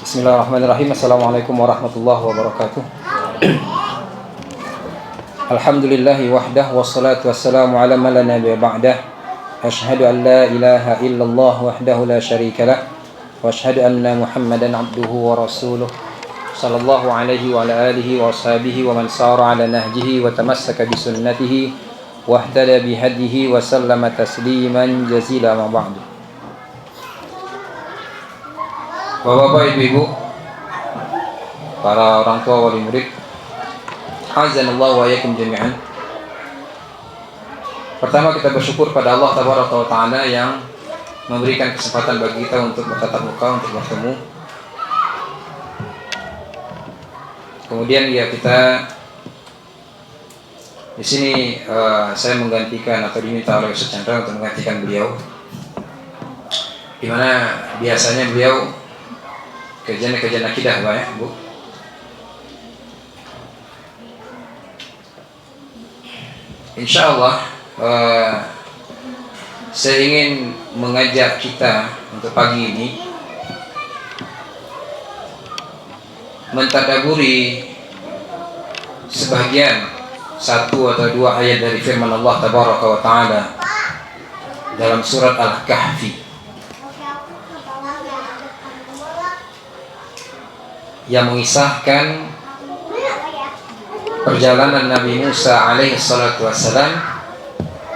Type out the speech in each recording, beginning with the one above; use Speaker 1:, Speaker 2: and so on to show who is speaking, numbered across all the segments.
Speaker 1: Bismillahirrahmanirrahim. Assalamualaikum warahmatullahi wabarakatuh. Alhamdulillahi wahdah wassalatu wassalamu ala man la nabiyya ba'dah. Asyhadu an la ilaha illallah wahdahu la syarika lah wa asyhadu anna Muhammadan abduhu wa rasuluh sallallahu alaihi wa ala alihi wa ashabihi wa man sara ala nahjihi wa tamassaka bi sunnatihi wa ihtada bi hadihi wa sallama tasliman jazila ma ba'du. Bapak-bapak, ibu-ibu, para orang tua wali murid, azanallahu wa iyyakum jami'an. Pertama, kita bersyukur pada Allah Tabaraka wa Ta'ala yang memberikan kesempatan bagi kita untuk bertatap muka, untuk bertemu. Kemudian ya kita di sini saya menggantikan atau diminta oleh Ustaz Chandra untuk menggantikan beliau, di mana biasanya beliau kerjaan akidah, Pak, ya, Bu. Insya Allah saya ingin mengajak kita untuk pagi ini mentadaburi sebagian satu atau dua ayat dari firman Allah Tabaraka wa Ta'ala dalam surat Al-Kahfi yang mengisahkan perjalanan Nabi Musa alaihi salatu wassalam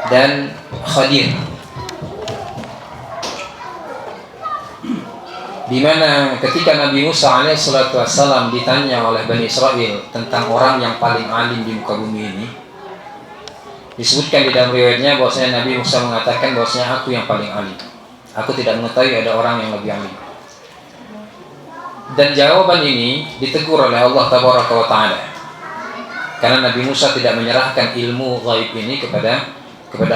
Speaker 1: dan Khadir, di mana ketika Nabi Musa alaihi salatu wassalam ditanya oleh Bani Israel tentang orang yang paling alim di muka bumi ini, disebutkan di dalam riwayatnya bahwasanya Nabi Musa mengatakan bahwasanya aku yang paling alim, aku tidak mengetahui ada orang yang lebih alim. Dan jawaban ini ditegur oleh Allah Tabaraka wa Ta'ala, karena Nabi Musa tidak menyerahkan ilmu ghaib ini kepada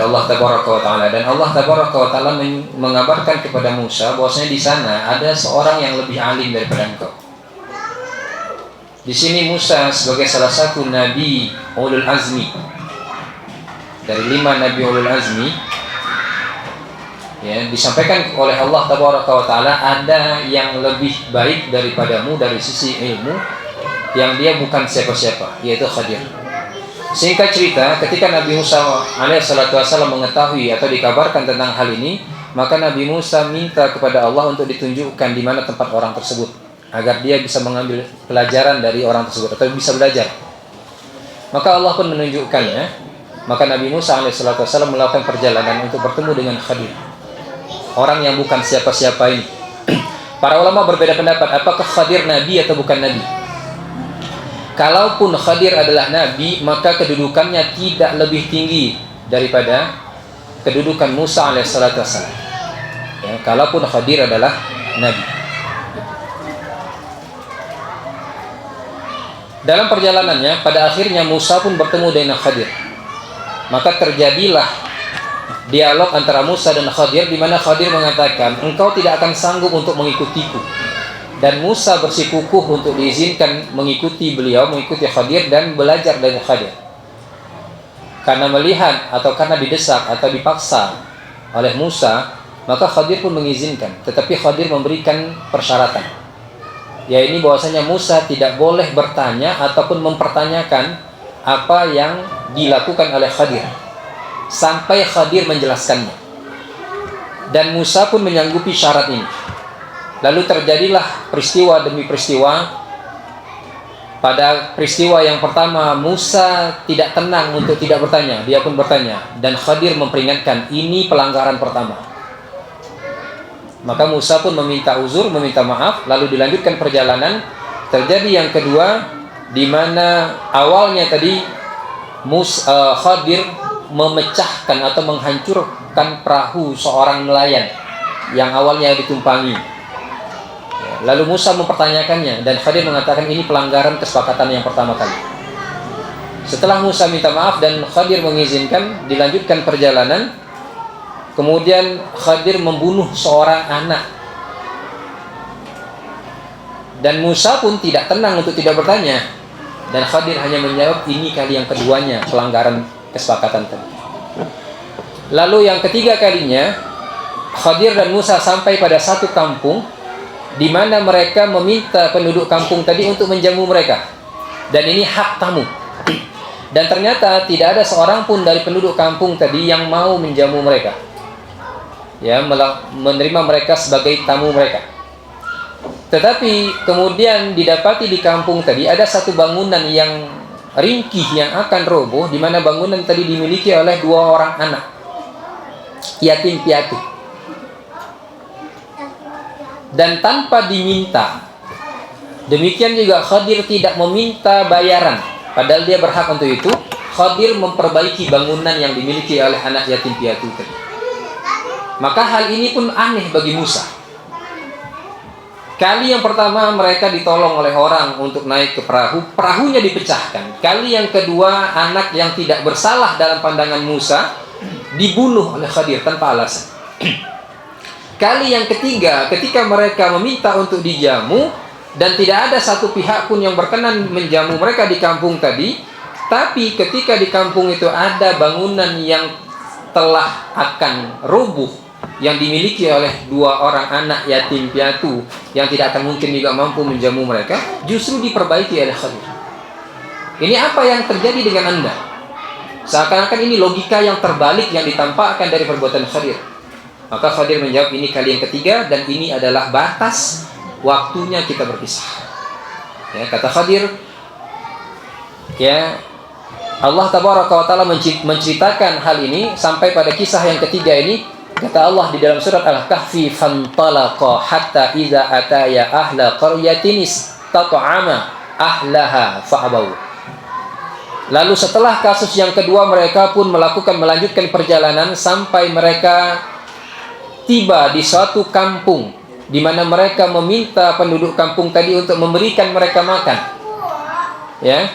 Speaker 1: Allah Tabaraka wa Ta'ala. Dan Allah Tabaraka wa Ta'ala mengabarkan kepada Musa bahwasanya di sana ada seorang yang lebih alim daripada engkau. Di sini Musa sebagai salah satu nabi ulul azmi dari 5 nabi ulul azmi, ya, disampaikan oleh Allah Tabaraka wa Ta'ala ada yang lebih baik daripadamu dari sisi ilmu, yang dia bukan siapa-siapa, yaitu Khadir. Singkat cerita, ketika Nabi Musa alaihissalatu wassalam mengetahui atau dikabarkan tentang hal ini, maka Nabi Musa minta kepada Allah untuk ditunjukkan di mana tempat orang tersebut, agar dia bisa mengambil pelajaran dari orang tersebut atau bisa belajar. Maka Allah pun menunjukkannya. Maka Nabi Musa alaihissalatu wassalam melakukan perjalanan untuk bertemu dengan Khadir, orang yang bukan siapa-siapa ini. Para ulama berbeda pendapat, apakah Khadir nabi atau bukan nabi. Kalaupun Khadir adalah nabi, maka kedudukannya tidak lebih tinggi daripada kedudukan Musa alaihissalatu wassalam, ya, kalaupun Khadir adalah nabi. Dalam perjalanannya, pada akhirnya Musa pun bertemu dengan Khadir. Maka terjadilah dialog antara Musa dan Khadir, di mana Khadir mengatakan, engkau tidak akan sanggup untuk mengikutiku. Dan Musa bersikukuh untuk diizinkan mengikuti beliau, mengikuti Khadir dan belajar dari Khadir. Karena melihat atau karena didesak atau dipaksa oleh Musa, maka Khadir pun mengizinkan. Tetapi Khadir memberikan persyaratan, yaitu bahwasanya Musa tidak boleh bertanya ataupun mempertanyakan apa yang dilakukan oleh Khadir sampai Khadir menjelaskannya. Dan Musa pun menyanggupi syarat ini. Lalu terjadilah peristiwa demi peristiwa. Pada peristiwa yang pertama, Musa tidak tenang untuk tidak bertanya, dia pun bertanya, dan Khadir memperingatkan, ini pelanggaran pertama. Maka Musa pun meminta uzur, meminta maaf, lalu dilanjutkan perjalanan. Terjadi yang kedua, di mana awalnya tadi Khadir memecahkan atau menghancurkan perahu seorang nelayan yang awalnya ditumpangi. Lalu Musa mempertanyakannya, dan Khadir mengatakan ini pelanggaran kesepakatan yang pertama kali. Setelah Musa minta maaf dan Khadir mengizinkan, dilanjutkan perjalanan. Kemudian Khadir membunuh seorang anak, dan Musa pun tidak tenang untuk tidak bertanya. Dan Khadir hanya menjawab, ini kali yang keduanya pelanggaran kesepakatan tadi. Lalu yang ketiga kalinya, Khadir dan Musa sampai pada satu kampung di mana mereka meminta penduduk kampung tadi untuk menjamu mereka. Dan ini hak tamu. Dan ternyata tidak ada seorang pun dari penduduk kampung tadi yang mau menjamu mereka, ya, menerima mereka sebagai tamu mereka. Tetapi kemudian didapati di kampung tadi ada satu bangunan yang ringkih yang akan roboh, di mana bangunan tadi dimiliki oleh 2 orang anak yatim piatu. Dan tanpa diminta, demikian juga Khadir tidak meminta bayaran, padahal dia berhak untuk itu. Khadir memperbaiki bangunan yang dimiliki oleh anak yatim piatu tadi. Maka hal ini pun aneh bagi Musa. Kali yang pertama mereka ditolong oleh orang untuk naik ke perahu, perahunya dipecahkan. Kali yang kedua, anak yang tidak bersalah dalam pandangan Musa dibunuh oleh Khadir tanpa alasan. Kali yang ketiga, ketika mereka meminta untuk dijamu dan tidak ada satu pihak pun yang berkenan menjamu mereka di kampung tadi, tapi ketika di kampung itu ada bangunan yang telah akan rubuh yang dimiliki oleh 2 orang anak yatim piatu yang tidak akan mungkin juga mampu menjamu mereka, justru diperbaiki oleh Khadir. Ini apa yang terjadi dengan Anda? Seakan-akan ini logika yang terbalik yang ditampakkan dari perbuatan Khadir. Maka Khadir menjawab, ini kali yang ketiga dan ini adalah batas waktunya kita berpisah. Ya, kata Khadir, ya, Allah Tabaraka wa Ta'ala menceritakan hal ini sampai pada kisah yang ketiga ini. Kata Allah di dalam surat Al-Kahfi, fantalaqa hatta idza ataya ahla qaryatin istat'ama ahlaha fa'abaw. Lalu setelah kasus yang kedua, mereka pun melanjutkan perjalanan sampai mereka tiba di suatu kampung di mana mereka meminta penduduk kampung tadi untuk memberikan mereka makan. Ya.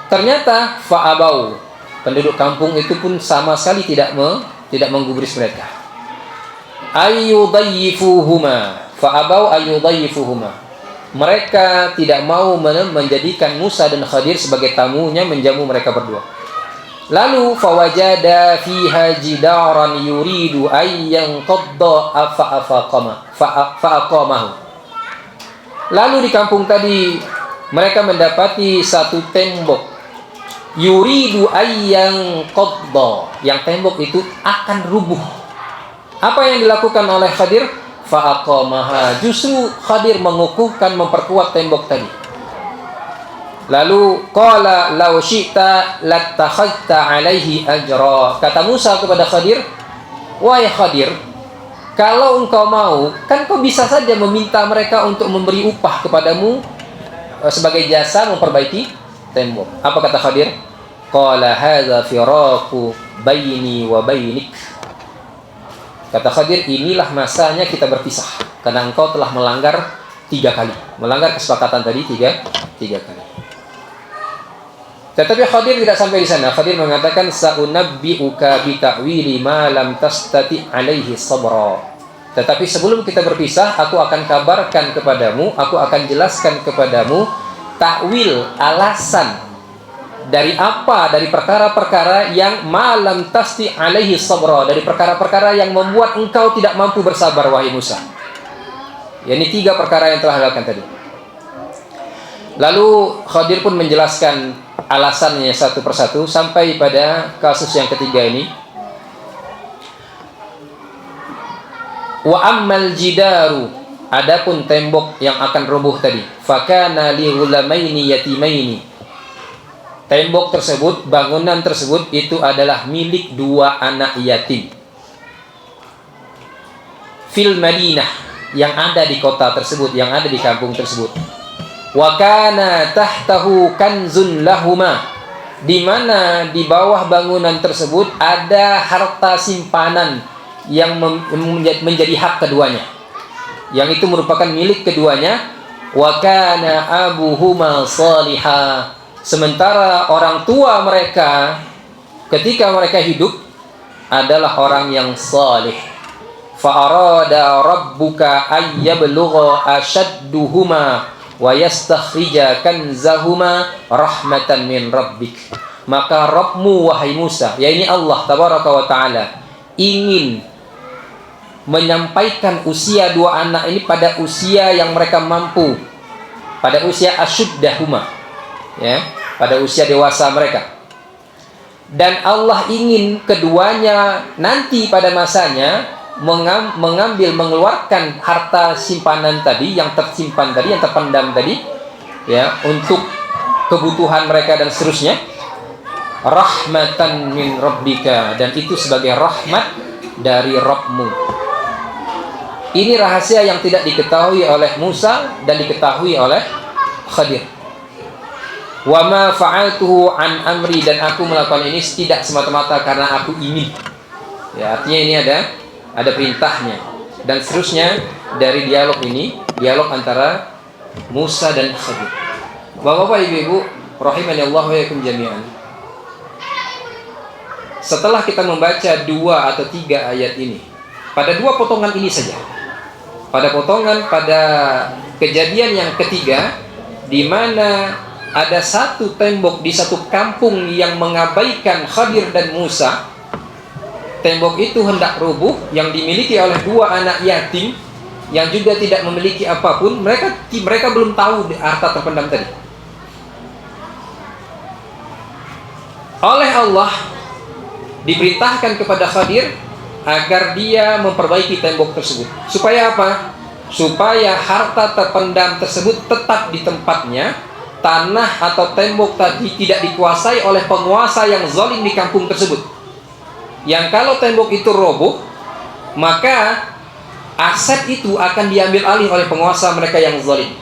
Speaker 1: Ternyata fa'abau, penduduk kampung itu pun sama sekali tidak menggubris mereka. Ayyudayyifuhuma, fa'abau ayyudayyifuhuma. Mereka tidak mau menjadikan Musa dan Khadir sebagai tamunya menjamu mereka berdua. Lalu fawajada fiha jidaran yuridu ayyan qadda fa'aqamahu. Lalu di kampung tadi mereka mendapati satu tembok, yuridu ayyan qadda, yang tembok itu akan rubuh. Apa yang dilakukan oleh Khadir? Fa'aqamaha, justru Khadir mengukuhkan, memperkuat tembok tadi. Lalu qala law syi'ta lattakhadta alaihi ajra. Kata Musa kepada Khadir, wahai Khadir, kalau engkau mau, kan kau bisa saja meminta mereka untuk memberi upah kepadamu sebagai jasa memperbaiki tembok. Apa kata Khadir? Qala hadza firaqu baini wa bainik. Kata Khadir, inilah masanya kita berpisah karena engkau telah melanggar 3 kali. Melanggar kesepakatan tadi 3 kali. Tetapi Khadir tidak sampai di sana. Khadir mengatakan, sa'unabbi'uka bi ta'wili ma lam tastati' alaihi sabra. Tetapi sebelum kita berpisah, aku akan kabarkan kepadamu, aku akan jelaskan kepadamu takwil, alasan dari perkara-perkara yang malam tasti alaihi sabra, dari perkara-perkara yang membuat engkau tidak mampu bersabar, wahai Musa. Ya, ini 3 perkara yang telah dilakukan tadi. Lalu Khadir pun menjelaskan alasannya satu persatu sampai pada kasus yang ketiga ini. Wa ammal jidaru, adapun tembok yang akan roboh tadi, fakana li ghulamaini yatimaini. Tembok tersebut, bangunan tersebut itu adalah milik 2 anak yatim. Fil Madinah, yang ada di kota tersebut, yang ada di kampung tersebut. Wa kana tahtahu kanzun lahuma, di mana di bawah bangunan tersebut ada harta simpanan yang menjadi hak keduanya, yang itu merupakan milik keduanya. Wa kana abuhuma salihah, sementara orang tua mereka ketika mereka hidup adalah orang yang salih. Fa arada rabbuka ayyablugha ashadduhuma wa yastakhrija kanzahuma rahmatan min rabbik. Maka Rabbmu wahai Musa, yakni Allah Tabaraka wa Ta'ala, ingin menyampaikan usia dua anak ini pada usia yang mereka mampu, pada usia ashuddahuma, ya, pada usia dewasa mereka. Dan Allah ingin keduanya nanti pada masanya mengeluarkan harta simpanan tadi, yang tersimpan tadi, yang terpendam tadi, ya, untuk kebutuhan mereka dan seterusnya. Rahmatan min rabbika, dan itu sebagai rahmat dari Rabbmu. Ini rahasia yang tidak diketahui oleh Musa dan diketahui oleh Khadir. Wa ma fa'altuhu an amri, dan aku melakukan ini tidak semata-mata karena aku ingin. Ya, artinya ini ada perintahnya. Dan seterusnya dari dialog ini, dialog antara Musa dan Khadir. Bapak-bapak, ibu-ibu, rahimani Allah wa yakum jami'an. Setelah kita membaca 2 atau 3 ayat ini, pada 2 potongan ini saja, pada kejadian yang ketiga, di mana ada satu tembok di satu kampung yang mengabaikan Khadir dan Musa. Tembok itu hendak rubuh, yang dimiliki oleh 2 anak yatim yang juga tidak memiliki apapun. Mereka belum tahu harta terpendam tadi. Oleh Allah diperintahkan kepada Khadir agar dia memperbaiki tembok tersebut. Supaya apa? Supaya harta terpendam tersebut tetap di tempatnya. Tanah atau tembok tadi tidak dikuasai oleh penguasa yang zalim di kampung tersebut. Yang kalau tembok itu roboh, maka aset itu akan diambil alih oleh penguasa mereka yang zalim.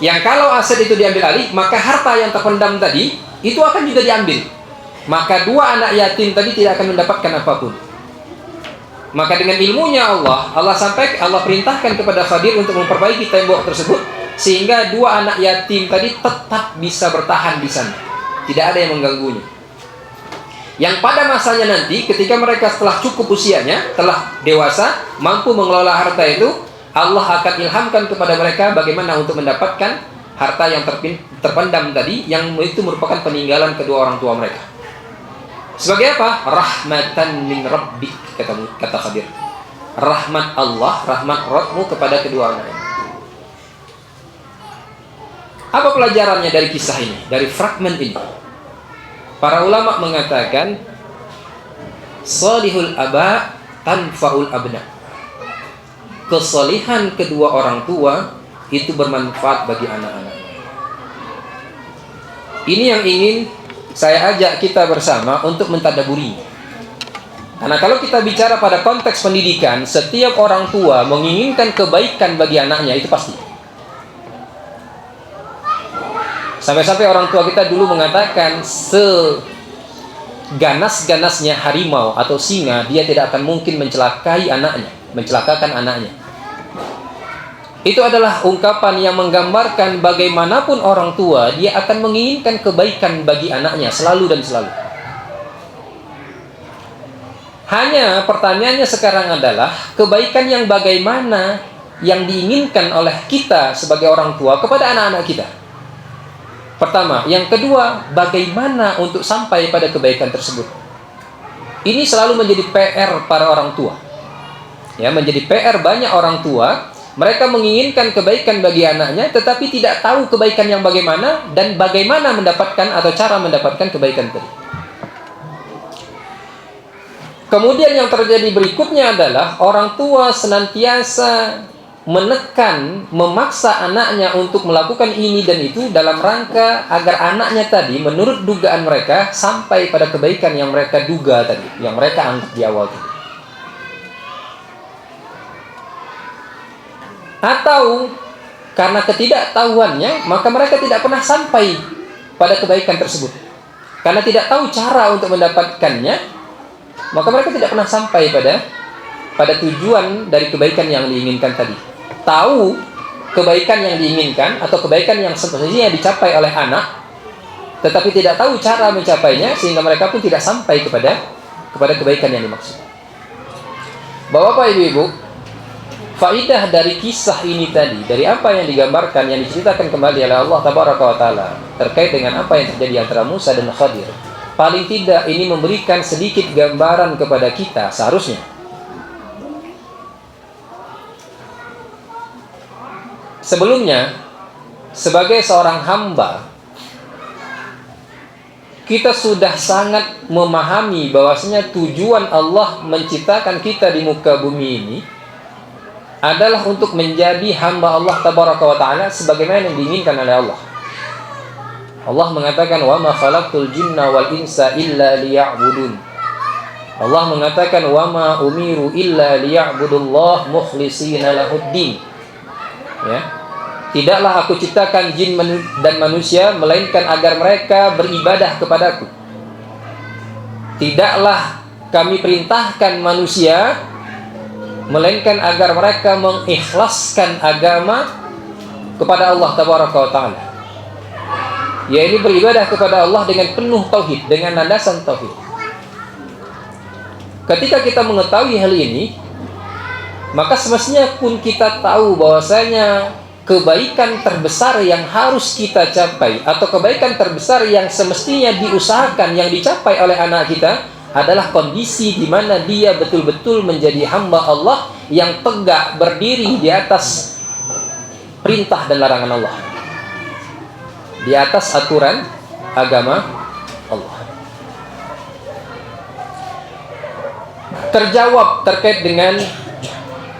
Speaker 1: Yang kalau aset itu diambil alih, maka harta yang terpendam tadi itu akan juga diambil. Maka 2 anak yatim tadi tidak akan mendapatkan apapun. Maka dengan ilmunya Allah perintahkan kepada Khadir untuk memperbaiki tembok tersebut, sehingga 2 anak yatim tadi tetap bisa bertahan di sana, tidak ada yang mengganggunya. Yang pada masanya nanti, ketika mereka setelah cukup usianya, telah dewasa, mampu mengelola harta itu, Allah akan ilhamkan kepada mereka bagaimana untuk mendapatkan harta yang terpendam tadi, yang itu merupakan peninggalan kedua orang tua mereka. Sebagai apa? Rahmatan min rabbik, kata Khadir. Rahmat Allah, rahmat Rabbmu kepada kedua anaknya. Apa pelajarannya dari kisah ini, dari fragmen ini? Para ulama mengatakan, salihul aba tanfaul abna. Kesalihan kedua orang tua itu bermanfaat bagi anak-anaknya. Ini yang ingin saya ajak kita bersama untuk mentadaburi. Karena kalau kita bicara pada konteks pendidikan, setiap orang tua menginginkan kebaikan bagi anaknya, itu pasti. Sampai-sampai orang tua kita dulu mengatakan, seganas-ganasnya harimau atau singa, dia tidak akan mungkin mencelakakan anaknya. Itu adalah ungkapan yang menggambarkan bagaimanapun orang tua, dia akan menginginkan kebaikan bagi anaknya selalu dan selalu. Hanya pertanyaannya sekarang adalah, kebaikan yang bagaimana yang diinginkan oleh kita sebagai orang tua kepada anak-anak kita? Pertama. Yang kedua, bagaimana untuk sampai pada kebaikan tersebut? Ini selalu menjadi PR para orang tua. Ya, menjadi PR banyak orang tua. Mereka menginginkan kebaikan bagi anaknya, tetapi tidak tahu kebaikan yang bagaimana dan bagaimana mendapatkan atau cara mendapatkan kebaikan tadi. Kemudian yang terjadi berikutnya adalah orang tua senantiasa menekan, memaksa anaknya untuk melakukan ini dan itu dalam rangka agar anaknya tadi, menurut dugaan mereka, sampai pada kebaikan yang mereka duga tadi, yang mereka anggap di awal tadi. Atau karena ketidaktahuannya, maka mereka tidak pernah sampai pada kebaikan tersebut. Karena tidak tahu cara untuk mendapatkannya, maka mereka tidak pernah sampai pada tujuan dari kebaikan yang diinginkan tadi. Tahu kebaikan yang diinginkan atau kebaikan yang semestinya dicapai oleh anak, tetapi tidak tahu cara mencapainya, sehingga mereka pun tidak sampai kepada kebaikan yang dimaksud. Bapak-bapak, ibu-ibu, faidah dari kisah ini tadi, dari apa yang digambarkan, yang diceritakan kembali oleh Allah Tabaraka wa Ta'ala terkait dengan apa yang terjadi antara Musa dan Khadir, paling tidak ini memberikan sedikit gambaran kepada kita seharusnya Sebelumnya, sebagai seorang hamba, kita sudah sangat memahami bahwasanya tujuan Allah menciptakan kita di muka bumi ini adalah untuk menjadi hamba Allah tabaraka wa ta'ala sebagaimana yang diinginkan oleh Allah. Allah mengatakan wa ma khalaqtul jinna wal insa illa liya'budun. Allah mengatakan wa ma umiru illa liya'budullah mukhlishina lahuddin. Ya. Tidaklah aku ciptakan jin dan manusia melainkan agar mereka beribadah kepadaku. Tidaklah kami perintahkan manusia melainkan agar mereka mengikhlaskan agama kepada Allah tabaraka wa ta'ala, yaitu beribadah kepada Allah dengan penuh tauhid, dengan landasan tauhid. Ketika kita mengetahui hal ini, maka semestinya pun kita tahu bahwasanya kebaikan terbesar yang harus kita capai atau kebaikan terbesar yang semestinya diusahakan, yang dicapai oleh anak kita adalah kondisi di mana dia betul-betul menjadi hamba Allah yang tegak berdiri di atas perintah dan larangan Allah, di atas aturan agama Allah. Terjawab terkait dengan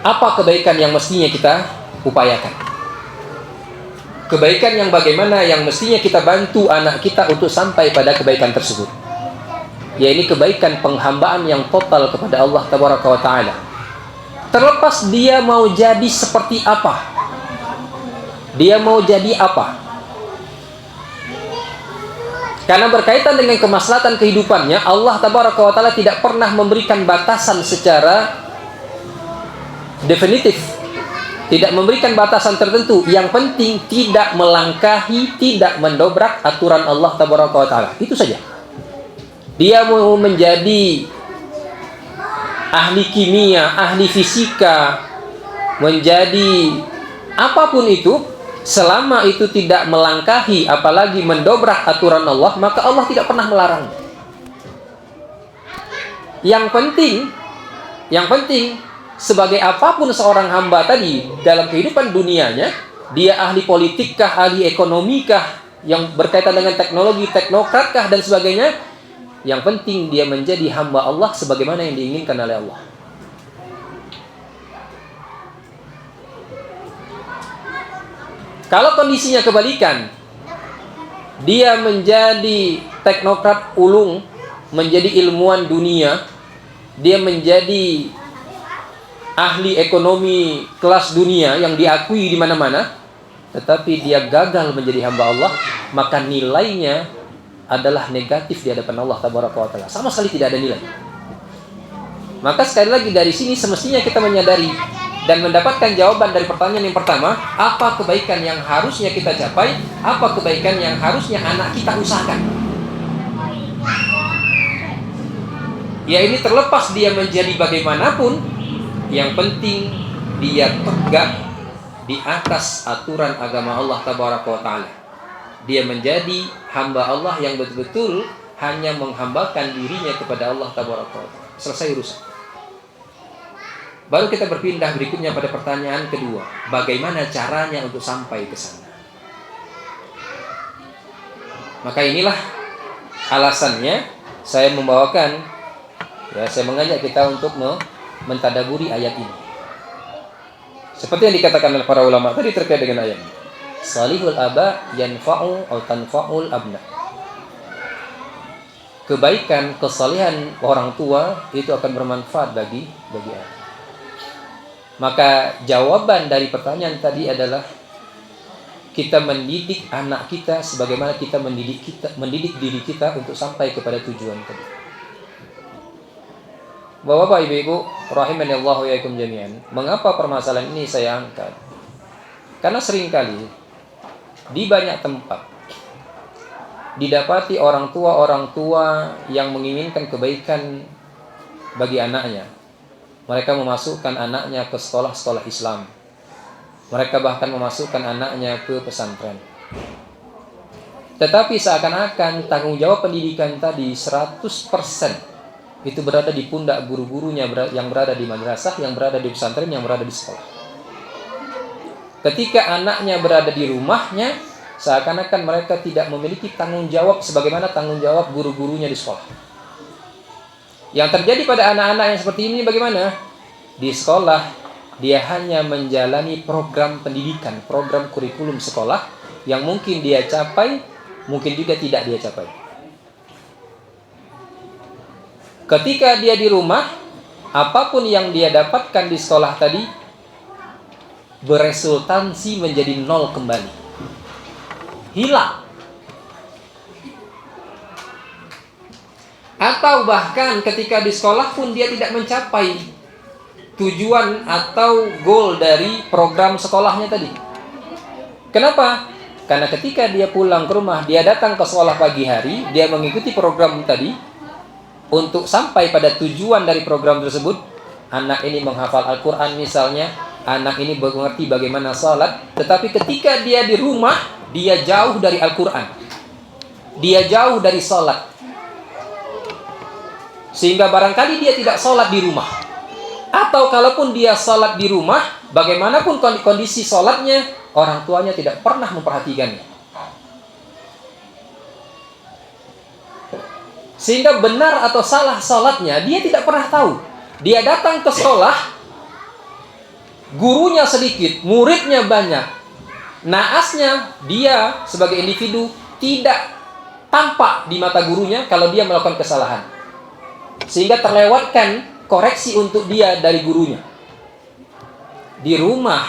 Speaker 1: apa kebaikan yang mestinya kita upayakan. Kebaikan yang bagaimana yang mestinya kita bantu anak kita untuk sampai pada kebaikan tersebut, yaitu kebaikan penghambaan yang total kepada Allah tabaraka wa ta'ala. Terlepas dia mau jadi seperti apa, dia mau jadi apa, karena berkaitan dengan kemaslahatan kehidupannya, Allah tabaraka wa ta'ala tidak pernah memberikan batasan secara definitif, tidak memberikan batasan tertentu. Yang penting tidak melangkahi, tidak mendobrak aturan Allah tabaraka wa ta'ala. Itu saja. Dia mau menjadi ahli kimia, ahli fisika, menjadi apapun itu, selama itu tidak melangkahi apalagi mendobrak aturan Allah, maka Allah tidak pernah melarang. Yang penting sebagai apapun seorang hamba tadi dalam kehidupan dunianya, dia ahli politik kah, ahli ekonomi kah, yang berkaitan dengan teknologi, teknokrat kah, dan sebagainya, yang penting dia menjadi hamba Allah sebagaimana yang diinginkan oleh Allah. Kalau kondisinya kebalikan, dia menjadi teknokrat ulung, menjadi ilmuwan dunia, dia menjadi ahli ekonomi kelas dunia yang diakui di mana-mana, tetapi dia gagal menjadi hamba Allah, maka nilainya adalah negatif di hadapan Allah tabaraka wa ta'ala. Sama sekali tidak ada nilai. Maka sekali lagi dari sini semestinya kita menyadari dan mendapatkan jawaban dari pertanyaan yang pertama, apa kebaikan yang harusnya kita capai, apa kebaikan yang harusnya anak kita usahakan. Ya, ini terlepas dia menjadi bagaimanapun, yang penting dia tegak di atas aturan agama Allah tabaraka wa ta'ala. Dia menjadi hamba Allah yang betul-betul hanya menghambakan dirinya kepada Allah tabaraka wa ta'ala. Selesai urusan. Baru kita berpindah berikutnya pada pertanyaan kedua, bagaimana caranya untuk sampai ke sana. Maka inilah alasannya saya membawakan, saya mengajak kita untuk mentadaburi ayat ini. Seperti yang dikatakan oleh para ulama tadi terkait dengan ayat ini. Salihul aba yanfa'u atau tanfa'ul abna. Kebaikan, kesalehan orang tua itu akan bermanfaat bagi anak. Maka jawaban dari pertanyaan tadi adalah kita mendidik anak kita sebagaimana kita mendidik diri kita untuk sampai kepada tujuan tadi. Bapak-bapak, ibu-ibu, rahimanallahu wa iyyakum jami'an. Mengapa permasalahan ini saya angkat? Karena seringkali di banyak tempat didapati orang tua yang menginginkan kebaikan bagi anaknya. Mereka memasukkan anaknya ke sekolah-sekolah Islam. Mereka bahkan memasukkan anaknya ke pesantren. Tetapi seakan-akan tanggung jawab pendidikan tadi 100% itu berada di pundak guru-gurunya yang berada di madrasah, yang berada di pesantren, yang berada di sekolah. Ketika anaknya berada di rumahnya, seakan-akan mereka tidak memiliki tanggung jawab sebagaimana tanggung jawab guru-gurunya di sekolah. Yang terjadi pada anak-anak yang seperti ini bagaimana? Di sekolah, dia hanya menjalani program pendidikan, program kurikulum sekolah yang mungkin dia capai, mungkin juga tidak dia capai. Ketika dia di rumah, apapun yang dia dapatkan di sekolah tadi beresultansi menjadi nol kembali. Hilang. Atau bahkan ketika di sekolah pun dia tidak mencapai tujuan atau goal dari program sekolahnya tadi. Kenapa? Karena ketika dia pulang ke rumah, dia datang ke sekolah pagi hari, dia mengikuti program tadi, untuk sampai pada tujuan dari program tersebut, anak ini menghafal Al-Quran misalnya, anak ini mengerti bagaimana salat, tetapi ketika dia di rumah, dia jauh dari Al-Quran, dia jauh dari salat, sehingga barangkali dia tidak salat di rumah, atau kalaupun dia salat di rumah, bagaimanapun kondisi salatnya, orang tuanya tidak pernah memperhatikannya. Sehingga benar atau salah salatnya dia tidak pernah tahu. Dia datang ke sekolah, gurunya sedikit, muridnya banyak. Naasnya dia sebagai individu tidak tampak di mata gurunya kalau dia melakukan kesalahan. Sehingga terlewatkan koreksi untuk dia dari gurunya. Di rumah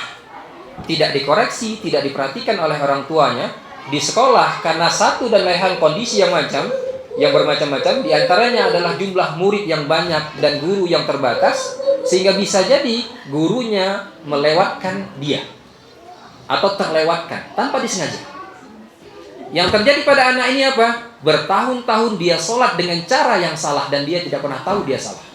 Speaker 1: tidak dikoreksi, tidak diperhatikan oleh orang tuanya. Di sekolah karena satu dan lain hal kondisi yang bermacam-macam, diantaranya adalah jumlah murid yang banyak dan guru yang terbatas, sehingga bisa jadi gurunya melewatkan dia atau terlewatkan tanpa disengaja. Yang terjadi pada anak ini apa? Bertahun-tahun dia sholat dengan cara yang salah dan dia tidak pernah tahu dia salah.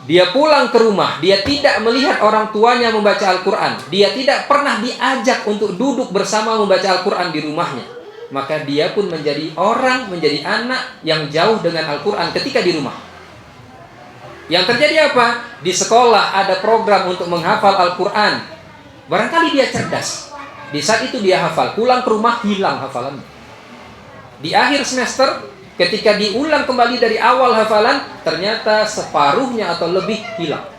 Speaker 1: Dia pulang ke rumah, dia tidak melihat orang tuanya membaca Al-Quran, dia tidak pernah diajak untuk duduk bersama membaca Al-Quran di rumahnya. Maka dia pun menjadi anak yang jauh dengan Al-Quran ketika di rumah. Yang terjadi apa? Di sekolah ada program untuk menghafal Al-Quran. Barangkali dia cerdas. Di saat itu dia hafal, pulang ke rumah hilang hafalannya. Di akhir semester, ketika diulang kembali dari awal hafalan, ternyata separuhnya atau lebih hilang.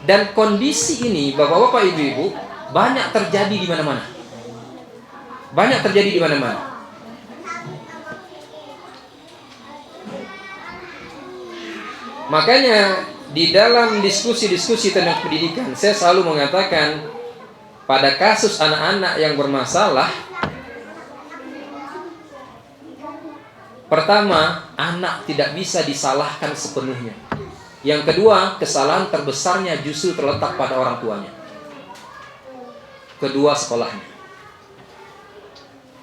Speaker 1: Dan kondisi ini, bapak-bapak, ibu-ibu, banyak terjadi di mana-mana. Banyak terjadi di mana-mana. Makanya di dalam diskusi-diskusi tentang pendidikan, saya selalu mengatakan pada kasus anak-anak yang bermasalah, pertama, anak tidak bisa disalahkan sepenuhnya. Yang kedua, kesalahan terbesarnya justru terletak pada orang tuanya. Kedua, sekolahnya.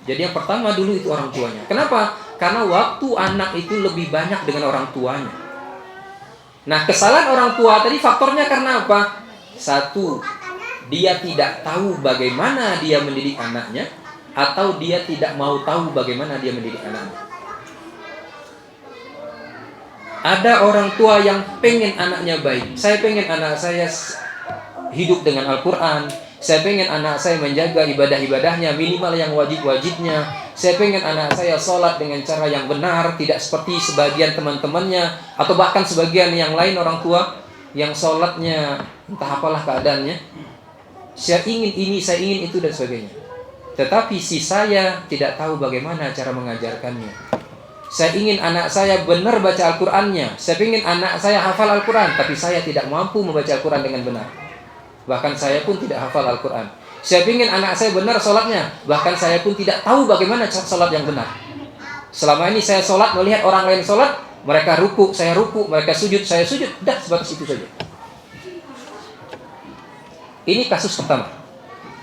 Speaker 1: Jadi yang pertama dulu itu orang tuanya. Kenapa? Karena waktu anak itu lebih banyak dengan orang tuanya. Nah, kesalahan orang tua tadi faktornya karena apa? Satu, dia tidak tahu bagaimana dia mendidik anaknya, atau dia tidak mau tahu bagaimana dia mendidik anaknya. Ada orang tua yang pengen anaknya baik. Saya pengen anak saya hidup dengan Al-Quran. Saya pengen anak saya menjaga ibadah-ibadahnya, minimal yang wajib-wajibnya. Saya pengen anak saya sholat dengan cara yang benar, tidak seperti sebagian teman-temannya, atau bahkan sebagian yang lain orang tua yang sholatnya entah apalah keadaannya. Saya ingin ini, saya ingin itu, dan sebagainya. Tetapi si saya tidak tahu bagaimana cara mengajarkannya. Saya ingin anak saya benar baca Al-Qurannya. Saya ingin anak saya hafal Al-Quran, tapi saya tidak mampu membaca Al-Quran dengan benar. Bahkan saya pun tidak hafal Al-Quran. Saya ingin anak saya benar sholatnya, bahkan saya pun tidak tahu bagaimana cara sholat yang benar. Selama ini saya sholat melihat orang lain sholat, mereka ruku, saya ruku, mereka sujud, saya sujud. Dah, sebatas itu saja. Ini kasus pertama.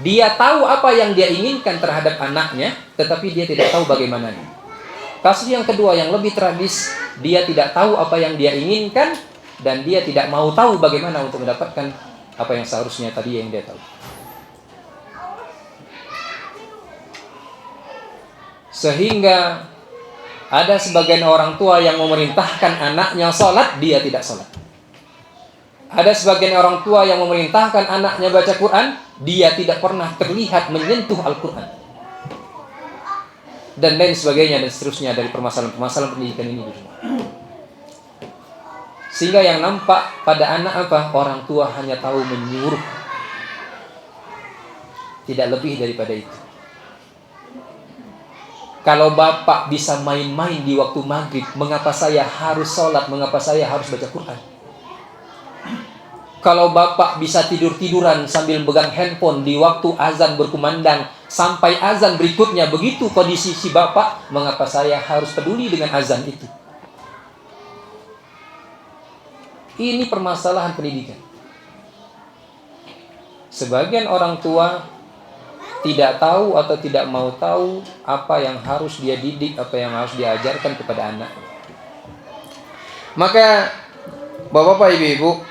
Speaker 1: Dia tahu apa yang dia inginkan terhadap anaknya, tetapi dia tidak tahu bagaimananya. Kasus yang kedua yang lebih tragis, dia tidak tahu apa yang dia inginkan, dan dia tidak mau tahu bagaimana untuk mendapatkan apa yang seharusnya tadi yang dia tahu. Sehingga ada sebagian orang tua yang memerintahkan anaknya sholat, dia tidak sholat. Ada sebagian orang tua yang memerintahkan anaknya baca Quran, dia tidak pernah terlihat menyentuh Al-Quran. Dan lain sebagainya dan seterusnya dari permasalahan-permasalahan pendidikan ini. Sehingga yang nampak pada anak apa? Orang tua hanya tahu menyuruh. Tidak lebih daripada itu. Kalau bapak bisa main-main di waktu maghrib, mengapa saya harus sholat? Mengapa saya harus baca Quran? Kalau bapak bisa tidur-tiduran sambil pegang handphone di waktu azan berkumandang sampai azan berikutnya, begitu kondisi si bapak, mengapa saya harus peduli dengan azan itu? Ini permasalahan pendidikan. Sebagian orang tua tidak tahu atau tidak mau tahu apa yang harus dia didik, apa yang harus diajarkan kepada anak. Maka Bapak-bapak, Ibu-ibu,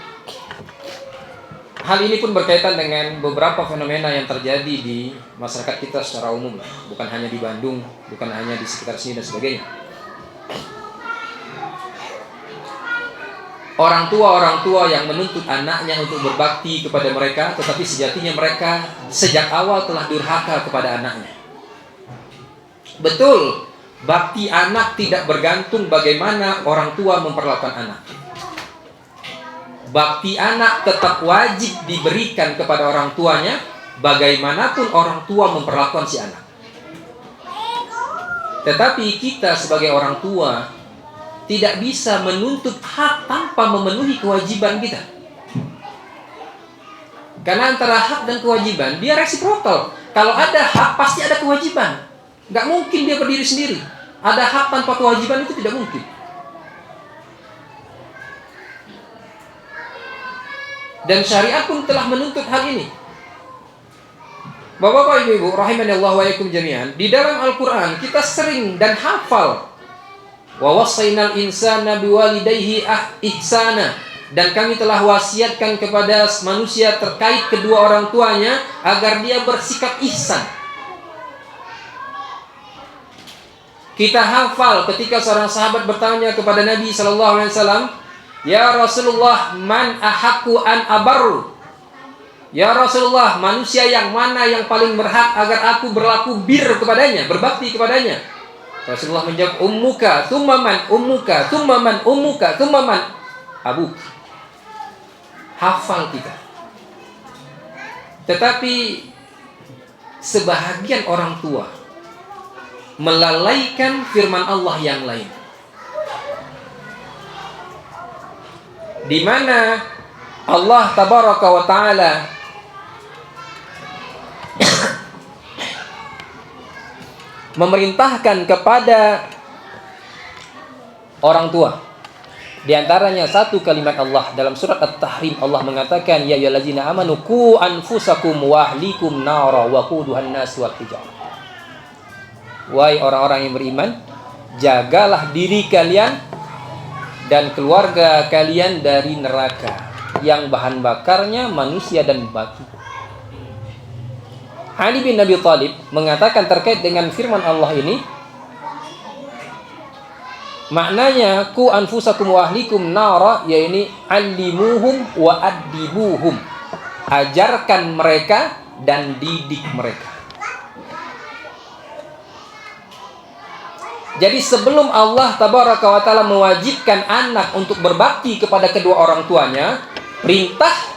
Speaker 1: hal ini pun berkaitan dengan beberapa fenomena yang terjadi di masyarakat kita secara umum, bukan hanya di Bandung, bukan hanya di sekitar sini dan sebagainya. Orang tua yang menuntut anaknya untuk berbakti kepada mereka, tetapi sejatinya mereka sejak awal telah durhaka kepada anaknya. Betul, bakti anak tidak bergantung bagaimana orang tua memperlakukan anak. Bakti anak tetap wajib diberikan kepada orang tuanya, bagaimanapun orang tua memperlakukan si anak. Tetapi kita sebagai orang tua tidak bisa menuntut hak tanpa memenuhi kewajiban kita. Karena antara hak dan kewajiban dia resiprokal. Kalau ada hak pasti ada kewajiban. Gak mungkin dia berdiri sendiri. Ada hak tanpa kewajiban itu tidak mungkin. Dan syariat pun telah menuntut hal ini. Bapak-bapak, ibu-ibu, rahimani Allah wa iyyakum jami'an. Di dalam Al-Quran kita sering dan hafal wa wassaynal insana biwalidayhi ihsana, dan kami telah wasiatkan kepada manusia terkait kedua orang tuanya agar dia bersikap ihsan. Kita hafal ketika seorang sahabat bertanya kepada Nabi SAW, "Ya Rasulullah, man ahaqqu an abarru?" Ya Rasulullah, manusia yang mana yang paling berhak agar aku berlaku bir kepadanya, berbakti kepadanya? Rasulullah menjawab, ummuka, thumma man ummuka, thumma man ummuka, thumma man abuk. Hafal kita. Tetapi sebahagian orang tua melalaikan firman Allah yang lain, di mana Allah tabaraka wa ta'ala memerintahkan kepada orang tua. Di antaranya satu kalimat Allah dalam surat At-Tahrim, Allah mengatakan, ya ayyuhallazina amanu qu anfusakum wa ahlikum nara wa quduhan nas wal hijarah. Wahai orang-orang yang beriman, jagalah diri kalian dan keluarga kalian dari neraka yang bahan bakarnya manusia dan batu. Ali bin Abi Thalib mengatakan terkait dengan firman Allah ini, maknanya ku anfusakum wa ahlikum nara, yaitu allimuhum wa addibuhum, ajarkan mereka dan didik mereka. Jadi sebelum Allah tabaraka wa ta'ala mewajibkan anak untuk berbakti kepada kedua orang tuanya, perintah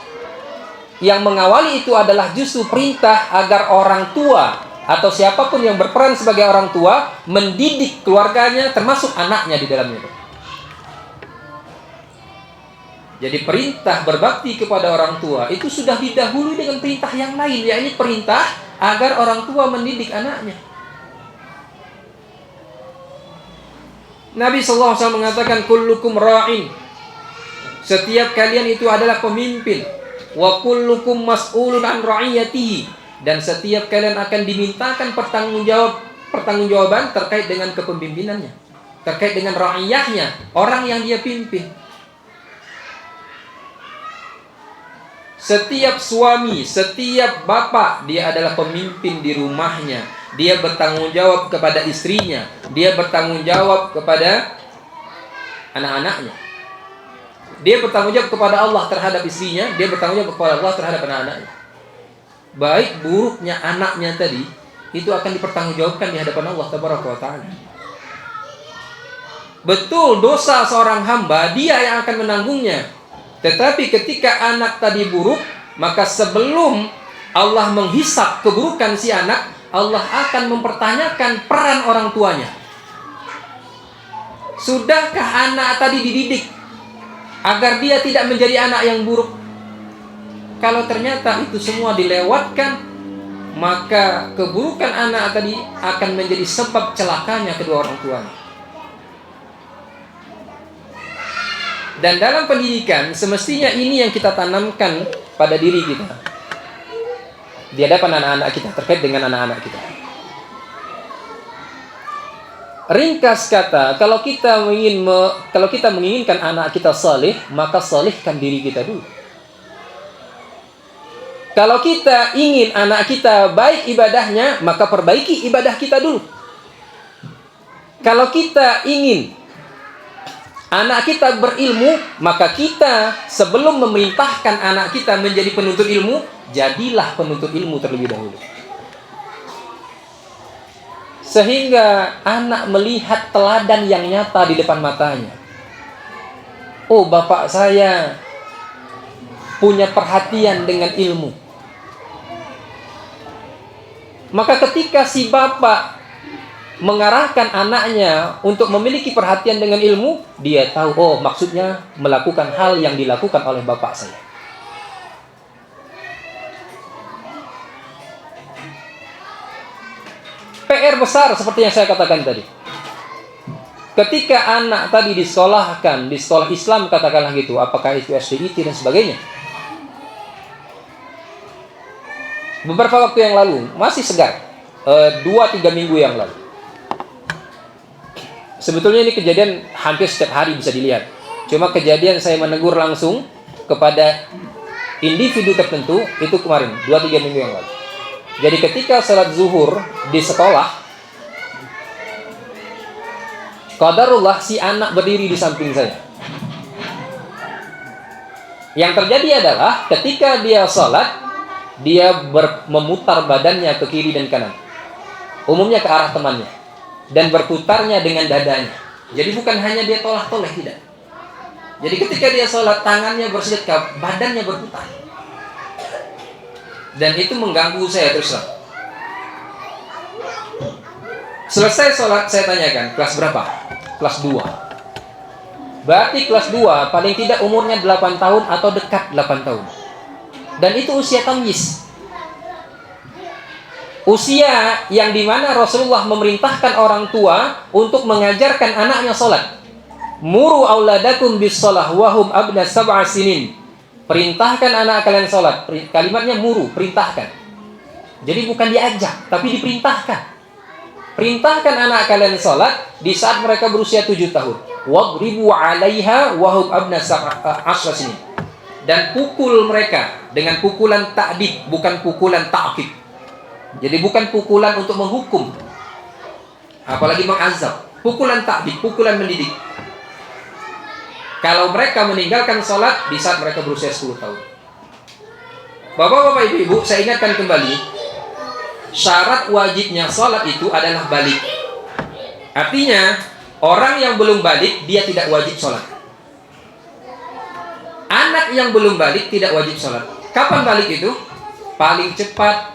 Speaker 1: yang mengawali itu adalah justru perintah agar orang tua atau siapapun yang berperan sebagai orang tua mendidik keluarganya, termasuk anaknya di dalamnya. Jadi perintah berbakti kepada orang tua itu sudah didahului dengan perintah yang lain, yaitu perintah agar orang tua mendidik anaknya. Nabi SAW mengatakan, kullukum ra'in, setiap kalian itu adalah pemimpin. Wa kullukum mas'ulun an ra'iyatihi, dan setiap kalian akan dimintakan pertanggungjawaban terkait dengan kepemimpinannya, terkait dengan ra'iyahnya, orang yang dia pimpin. Setiap suami, setiap bapak, dia adalah pemimpin di rumahnya. Dia bertanggung jawab kepada istrinya, dia bertanggung jawab kepada anak-anaknya. Dia bertanggung jawab kepada Allah terhadap istrinya, dia bertanggung jawab kepada Allah terhadap anak-anaknya. Baik buruknya anaknya tadi itu akan dipertanggungjawabkan di hadapan Allah Tabaraka wa Ta'ala. Betul, dosa seorang hamba dia yang akan menanggungnya. Tetapi ketika anak tadi buruk, maka sebelum Allah menghisap keburukan si anak, Allah akan mempertanyakan peran orang tuanya. Sudahkah anak tadi dididik agar dia tidak menjadi anak yang buruk? Kalau ternyata itu semua dilewatkan, maka keburukan anak tadi akan menjadi sebab celakanya kedua orang tuanya. Dan dalam pendidikan, semestinya ini yang kita tanamkan pada diri kita, di hadapan anak-anak kita, terkait dengan anak-anak kita. Ringkas kata, kalau kita menginginkan anak kita saleh, maka salehkan diri kita dulu. Kalau kita ingin anak kita baik ibadahnya, maka perbaiki ibadah kita dulu. Kalau kita ingin anak kita berilmu, maka kita sebelum memerintahkan anak kita menjadi penuntut ilmu, jadilah penuntut ilmu terlebih dahulu. Sehingga anak melihat teladan yang nyata di depan matanya. Oh, bapak saya punya perhatian dengan ilmu. Maka ketika si bapak mengarahkan anaknya untuk memiliki perhatian dengan ilmu, dia tahu, oh maksudnya melakukan hal yang dilakukan oleh bapak saya. PR besar seperti yang saya katakan tadi. Ketika anak tadi disekolahkan di sekolah Islam, katakanlah gitu, apakah itu SDIT dan sebagainya. Beberapa waktu yang lalu, masih segar, 2-3 minggu yang lalu. Sebetulnya ini kejadian hampir setiap hari bisa dilihat. Cuma kejadian saya menegur langsung kepada individu tertentu itu kemarin, 2-3 minggu yang lalu. Jadi ketika salat zuhur di sekolah, qadarullah si anak berdiri di samping saya. Yang terjadi adalah ketika dia salat, dia memutar badannya ke kiri dan kanan. Umumnya ke arah temannya. Dan berputarnya dengan dadanya. Jadi bukan hanya dia toleh-toleh, tidak. Jadi ketika dia sholat, tangannya bersedekap, badannya berputar. Dan itu mengganggu saya terus terang. Selesai sholat, saya tanyakan, kelas berapa? Kelas 2. Berarti kelas 2 paling tidak umurnya 8 tahun atau dekat 8 tahun. Dan itu usia tamyiz. Usia yang dimana Rasulullah memerintahkan orang tua untuk mengajarkan anaknya sholat. Muru auladakum bis sholah wahum abna sab'a sinin. Perintahkan anak kalian sholat. Kalimatnya muru, perintahkan. Jadi bukan diajak, tapi diperintahkan. Perintahkan anak kalian sholat di saat mereka berusia 7 tahun. Wadribu alaiha wahum abna sab'a sinin. Dan pukul mereka dengan pukulan ta'dib, bukan pukulan ta'qib. Jadi bukan pukulan untuk menghukum, apalagi mengazab. Pukulan ta'dib, pukulan mendidik. Kalau mereka meninggalkan sholat di saat mereka berusia 10 tahun. Bapak-bapak, ibu-ibu, saya ingatkan kembali, syarat wajibnya sholat itu adalah balik. Artinya, orang yang belum balik, dia tidak wajib sholat. Anak yang belum balik tidak wajib sholat. Kapan balik itu? Paling cepat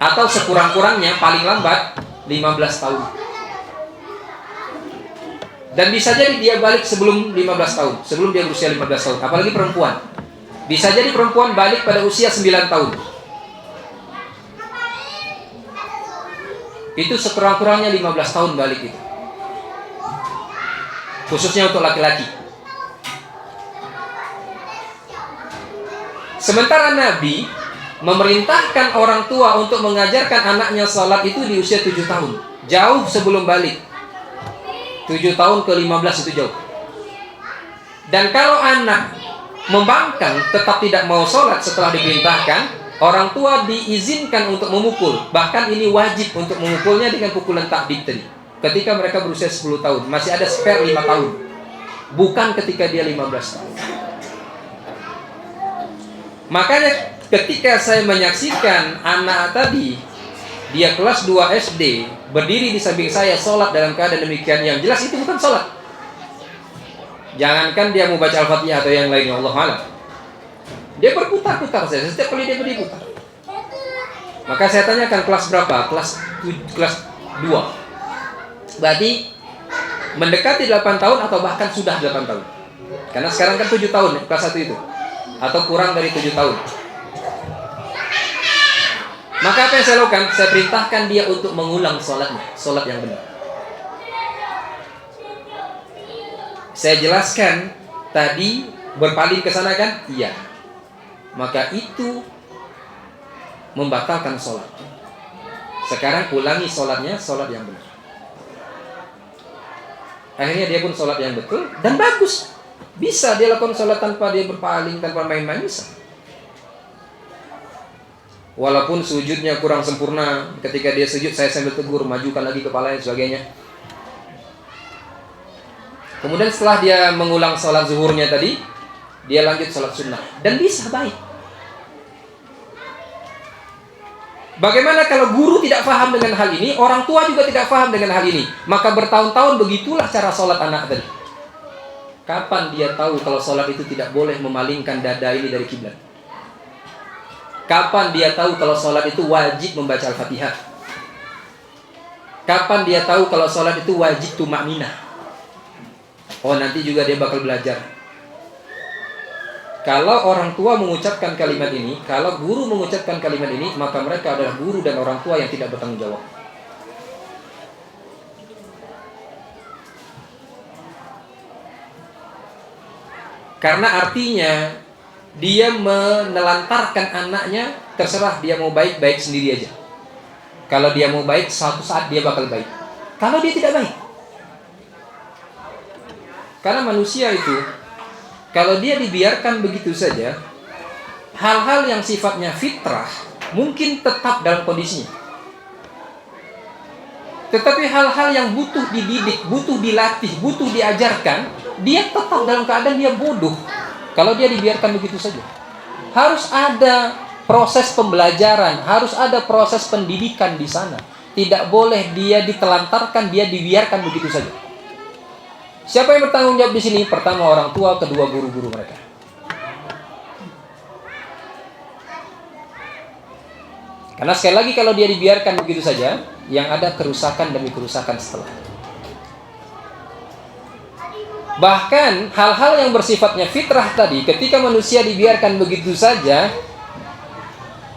Speaker 1: atau sekurang-kurangnya paling lambat 15 tahun. Dan bisa jadi dia balik sebelum 15 tahun, sebelum dia berusia 15 tahun. Apalagi perempuan. Bisa jadi perempuan balik pada usia 9 tahun. Itu sekurang-kurangnya 15 tahun balik itu. Khususnya untuk laki-laki. Sementara Nabi memerintahkan orang tua untuk mengajarkan anaknya salat itu di usia 7 tahun. Jauh sebelum balik. 7 tahun ke 15 itu jauh. Dan kalau anak membangkang tetap tidak mau salat setelah diperintahkan, orang tua diizinkan untuk memukul. Bahkan ini wajib untuk memukulnya dengan pukulan ta'dib tadi. Ketika mereka berusia 10 tahun. Masih ada spare 5 tahun. Bukan ketika dia 15 tahun. Makanya ketika saya menyaksikan anak tadi, dia kelas 2 SD, berdiri di samping saya, sholat dalam keadaan demikian, yang jelas itu bukan sholat. Jangankan dia mau baca Al-Fatihah atau yang lainnya, Allah alam. Dia berputar-putar saya, setiap kali dia berputar. Maka saya tanyakan kelas berapa? Kelas 2. Berarti mendekati 8 tahun atau bahkan sudah 8 tahun. Karena sekarang kan 7 tahun kelas 1 itu. Atau kurang dari 7 tahun. Maka apa yang saya lakukan? Saya perintahkan dia untuk mengulang sholatnya, sholat yang benar. Saya jelaskan tadi berpaling ke sana kan? Iya. Maka itu membatalkan sholat. Sekarang ulangi sholatnya, sholat yang benar. Akhirnya dia pun sholat yang betul dan bagus. Bisa dia lakukan sholat tanpa dia berpaling, tanpa main-main, bisa. Walaupun sujudnya kurang sempurna, ketika dia sujud saya sambil tegur, majukan lagi kepalanya dan sebagainya. Kemudian setelah dia mengulang sholat zuhurnya tadi, dia lanjut sholat sunnah dan bisa baik. Bagaimana kalau guru tidak paham dengan hal ini, orang tua juga tidak paham dengan hal ini, maka bertahun-tahun begitulah cara sholat anak tadi. Kapan dia tahu kalau sholat itu tidak boleh memalingkan dada ini dari kiblat? Kapan dia tahu kalau sholat itu wajib membaca Al-Fatihah? Kapan dia tahu kalau sholat itu wajib tumakninah? Oh, nanti juga dia bakal belajar. Kalau orang tua mengucapkan kalimat ini, kalau guru mengucapkan kalimat ini, maka mereka adalah guru dan orang tua yang tidak bertanggung jawab. Karena artinya dia menelantarkan anaknya, terserah dia mau baik-baik sendiri aja. Kalau dia mau baik, suatu saat dia bakal baik. Kalau dia tidak baik. Karena manusia itu, kalau dia dibiarkan begitu saja, hal-hal yang sifatnya fitrah mungkin tetap dalam kondisinya. Tetapi hal-hal yang butuh dididik, butuh dilatih, butuh diajarkan, dia tetap dalam keadaan dia bodoh. Kalau dia dibiarkan begitu saja, harus ada proses pembelajaran, harus ada proses pendidikan di sana. Tidak boleh dia ditelantarkan, dia dibiarkan begitu saja. Siapa yang bertanggung jawab di sini? Pertama orang tua, kedua guru-guru mereka. Karena sekali lagi kalau dia dibiarkan begitu saja, yang ada kerusakan demi kerusakan setelah. Bahkan hal-hal yang bersifatnya fitrah tadi, ketika manusia dibiarkan begitu saja,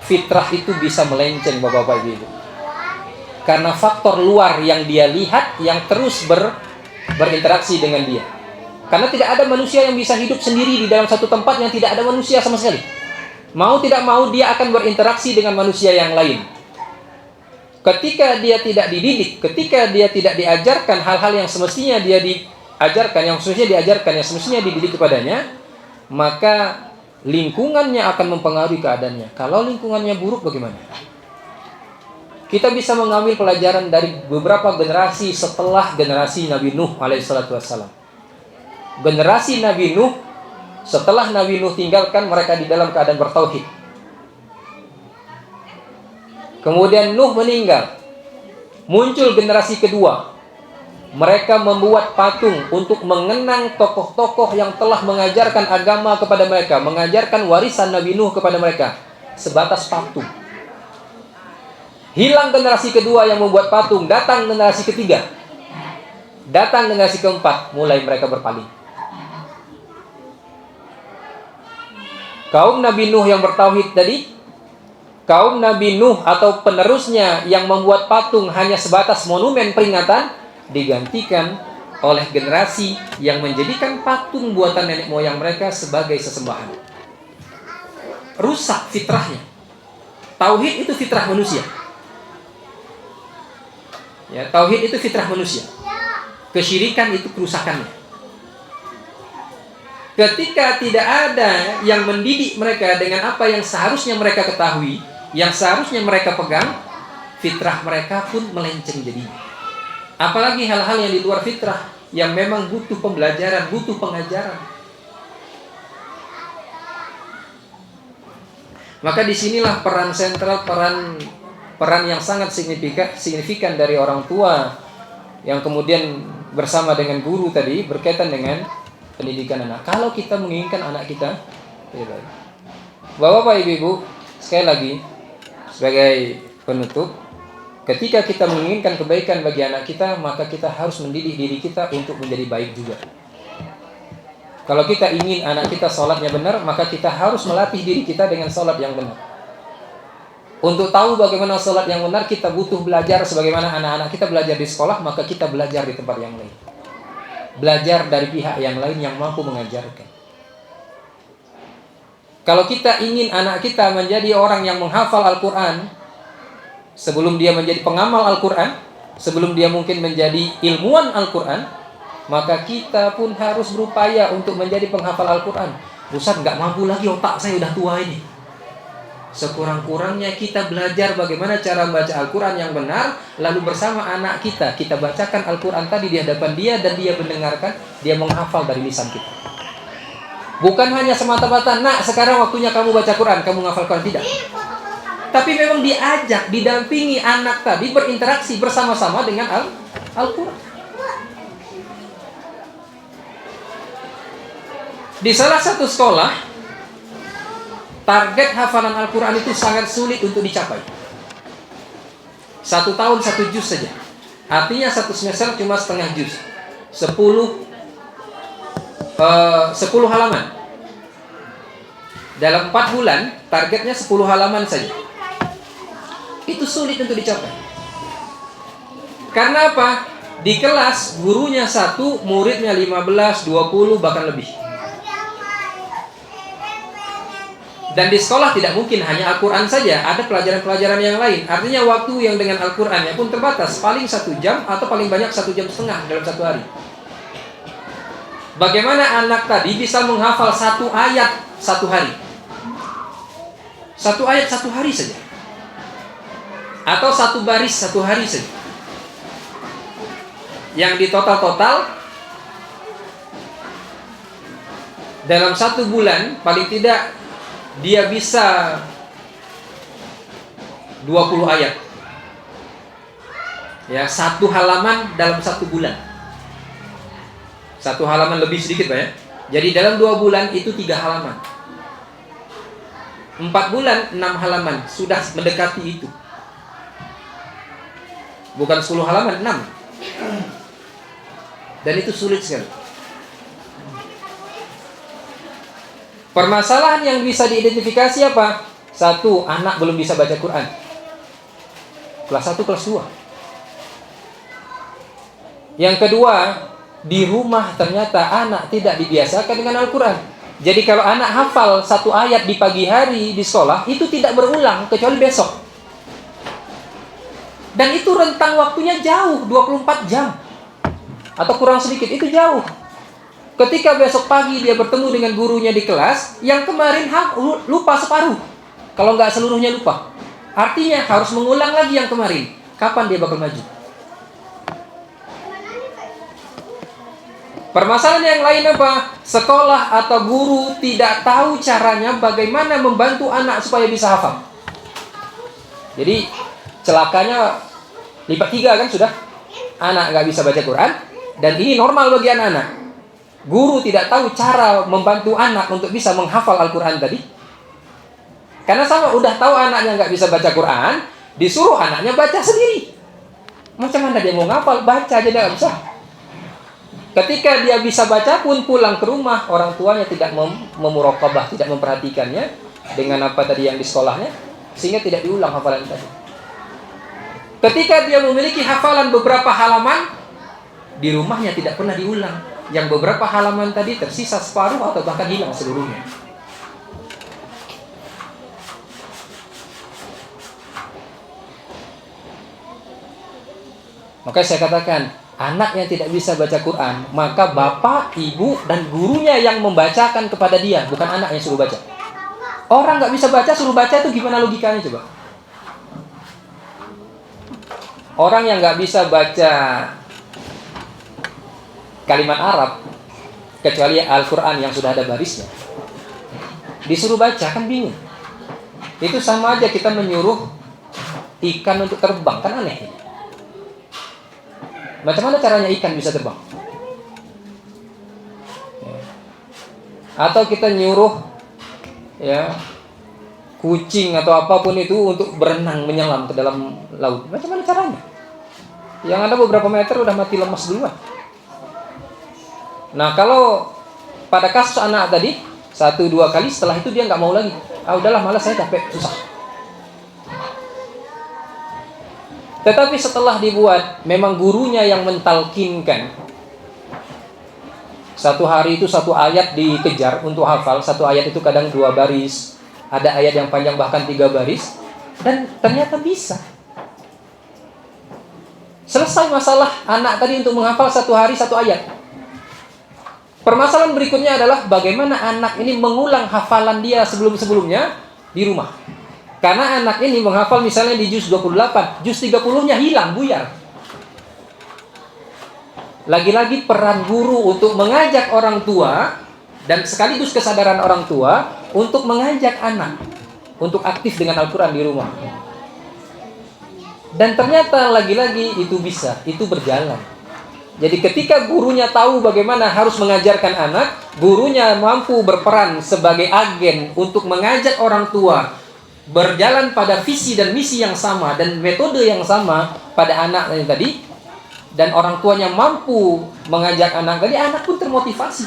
Speaker 1: fitrah itu bisa melenceng, bapak-bapak, ibu-ibu. Karena faktor luar yang dia lihat yang terus berinteraksi dengan dia. Karena tidak ada manusia yang bisa hidup sendiri di dalam satu tempat yang tidak ada manusia sama sekali. Mau tidak mau dia akan berinteraksi dengan manusia yang lain. Ketika dia tidak dididik, ketika dia tidak diajarkan hal-hal yang semestinya dia diajarkan, yang semestinya dididik kepadanya, maka lingkungannya akan mempengaruhi keadaannya. Kalau lingkungannya buruk, bagaimana? Kita bisa mengambil pelajaran dari beberapa generasi setelah generasi Nabi Nuh alaihissalatu wassalam. Generasi Nabi Nuh, setelah Nabi Nuh tinggalkan, mereka di dalam keadaan bertauhid. Kemudian Nuh meninggal, muncul generasi kedua. Mereka membuat patung untuk mengenang tokoh-tokoh yang telah mengajarkan agama kepada mereka, mengajarkan warisan Nabi Nuh kepada mereka, sebatas patung. Hilang generasi kedua yang membuat patung, datang generasi ketiga, datang generasi keempat, mulai mereka berpaling. Kaum Nabi Nuh yang bertauhid tadi, kaum Nabi Nuh atau penerusnya yang membuat patung hanya sebatas monumen peringatan, digantikan oleh generasi yang menjadikan patung buatan nenek moyang mereka sebagai sesembahan. Rusak fitrahnya. Tauhid itu fitrah manusia. Ya, tauhid itu fitrah manusia. Kesyirikan itu kerusakannya. Ketika tidak ada yang mendidik mereka dengan apa yang seharusnya mereka ketahui, yang seharusnya mereka pegang, fitrah mereka pun melenceng jadinya. Apalagi hal-hal yang di luar fitrah, yang memang butuh pembelajaran, butuh pengajaran. Maka disinilah peran sentral, peran yang sangat signifikan dari orang tua yang kemudian bersama dengan guru tadi berkaitan dengan pendidikan anak. Kalau kita menginginkan anak kita baik. Bapak, Ibu, sekali lagi sebagai penutup, ketika kita menginginkan kebaikan bagi anak kita, maka kita harus mendidik diri kita untuk menjadi baik juga. Kalau kita ingin anak kita sholatnya benar, maka kita harus melatih diri kita dengan sholat yang benar. Untuk tahu bagaimana sholat yang benar, kita butuh belajar sebagaimana anak-anak kita belajar di sekolah, maka kita belajar di tempat yang lain. Belajar dari pihak yang lain yang mampu mengajarkan. Kalau kita ingin anak kita menjadi orang yang menghafal Al-Quran, sebelum dia menjadi pengamal Al-Quran, sebelum dia mungkin menjadi ilmuwan Al-Quran, maka kita pun harus berupaya untuk menjadi penghafal Al-Quran. Ustaz, gak mampu lagi, otak saya udah tua ini. Sekurang-kurangnya kita belajar bagaimana cara membaca Al-Quran yang benar, lalu bersama anak kita bacakan Al-Quran tadi di hadapan dia, dan dia mendengarkan, dia menghafal dari lisan kita. Bukan hanya semata-mata, nak sekarang waktunya kamu baca Quran, kamu menghafal Quran, tidak. Tapi memang diajak, didampingi anak tadi berinteraksi bersama-sama dengan Al-Quran. Di salah satu sekolah, target hafalan Al-Quran itu sangat sulit untuk dicapai. 1 tahun 1 juz saja. Artinya 1 semester cuma setengah juz. 10 halaman. Dalam 4 bulan, targetnya 10 halaman saja. Itu sulit untuk dicapai. Karena apa? Di kelas, gurunya 1, muridnya 15, 20, bahkan lebih. Dan di sekolah tidak mungkin hanya Al-Quran saja, ada pelajaran-pelajaran yang lain. Artinya waktu yang dengan Al-Qurannya pun terbatas, paling 1 jam atau paling banyak 1,5 jam dalam 1 hari. Bagaimana anak tadi bisa menghafal 1 ayat 1 hari? 1 ayat 1 hari saja. Atau 1 baris 1 hari saja. Yang di total dalam 1 bulan paling tidak dia bisa 20 ayat. Ya, 1 halaman dalam 1 bulan. 1 halaman lebih sedikit, Pak ya. Jadi dalam 2 bulan itu 3 halaman. 4 bulan 6 halaman, sudah mendekati itu. Bukan 10 halaman, 6. Dan itu sulit sekali. Permasalahan yang bisa diidentifikasi apa? 1, anak belum bisa baca Quran. Kelas 1, kelas 2. Yang kedua, di rumah ternyata anak tidak dibiasakan dengan Al-Quran. Jadi kalau anak hafal 1 ayat di pagi hari di sekolah, itu tidak berulang kecuali besok. Dan itu rentang waktunya jauh, 24 jam. Atau kurang sedikit, itu jauh. Ketika besok pagi dia bertemu dengan gurunya di kelas, yang kemarin lupa separuh. Kalau nggak seluruhnya lupa. Artinya harus mengulang lagi yang kemarin. Kapan dia bakal maju? Permasalahan yang lain apa? Sekolah atau guru tidak tahu caranya bagaimana membantu anak supaya bisa hafal. Jadi celakanya lipat 3 kan sudah. Anak nggak bisa baca Quran, dan ini normal bagi anak-anak. Guru tidak tahu cara membantu anak untuk bisa menghafal Al-Quran tadi. Karena sama, udah tahu anaknya nggak bisa baca Quran, disuruh anaknya baca sendiri. Macam mana dia mau ngapal? Baca aja dia nggak bisa. Ketika dia bisa baca pun, pulang ke rumah, orang tuanya tidak memuraqabah, tidak memperhatikannya dengan apa tadi yang di sekolahnya, sehingga tidak diulang hafalan tadi. Ketika dia memiliki hafalan beberapa halaman, di rumahnya tidak pernah diulang. Yang beberapa halaman tadi tersisa separuh atau bahkan hilang seluruhnya. Maka saya katakan, anak yang tidak bisa baca Quran, maka bapak, ibu, dan gurunya yang membacakan kepada dia, bukan anak yang suruh baca. Orang nggak bisa baca, suruh baca itu gimana logikanya coba? Orang yang nggak bisa baca kalimat Arab, kecuali Al-Quran yang sudah ada barisnya, disuruh baca kan bingung. Itu sama aja kita menyuruh ikan untuk terbang, kan aneh. Macam mana caranya ikan bisa terbang? Atau kita nyuruh ya kucing atau apapun itu untuk berenang menyelam ke dalam laut. Macam mana caranya? Yang ada beberapa meter udah mati lemas duluan. Nah, kalau pada kasus anak tadi 1-2 kali, setelah itu dia nggak mau lagi. Udahlah, malas, saya capek, susah. Tetapi setelah dibuat, memang gurunya yang mentalkinkan. Satu hari itu 1 ayat dikejar untuk hafal. 1 ayat itu kadang 2 baris. Ada ayat yang panjang bahkan 3 baris. Dan ternyata bisa. Selesai masalah anak tadi untuk menghafal 1 hari 1 ayat. Permasalahan berikutnya adalah bagaimana anak ini mengulang hafalan dia sebelum-sebelumnya di rumah. Karena anak ini menghafal misalnya di juz 28, juz 30-nya hilang, buyar. Lagi-lagi peran guru untuk mengajak orang tua dan sekaligus kesadaran orang tua untuk mengajak anak untuk aktif dengan Al-Quran di rumah. Dan ternyata lagi-lagi itu bisa, itu berjalan. Jadi ketika gurunya tahu bagaimana harus mengajarkan anak, gurunya mampu berperan sebagai agen untuk mengajak orang tua berjalan pada visi dan misi yang sama dan metode yang sama pada anak tadi, dan orang tuanya mampu mengajak anak tadi, anak pun termotivasi.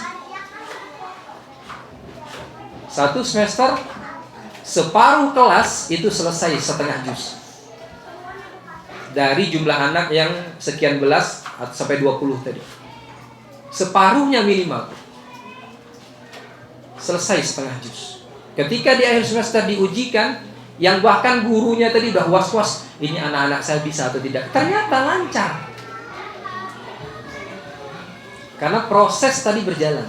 Speaker 1: 1 semester separuh kelas itu selesai setengah juz. Dari jumlah anak yang sekian belas sampai 20 tadi, separuhnya minimal selesai setengah juz. Ketika di akhir semester diujikan, yang bahkan gurunya tadi udah was-was, ini anak-anak saya bisa atau tidak, ternyata lancar. Karena proses tadi berjalan.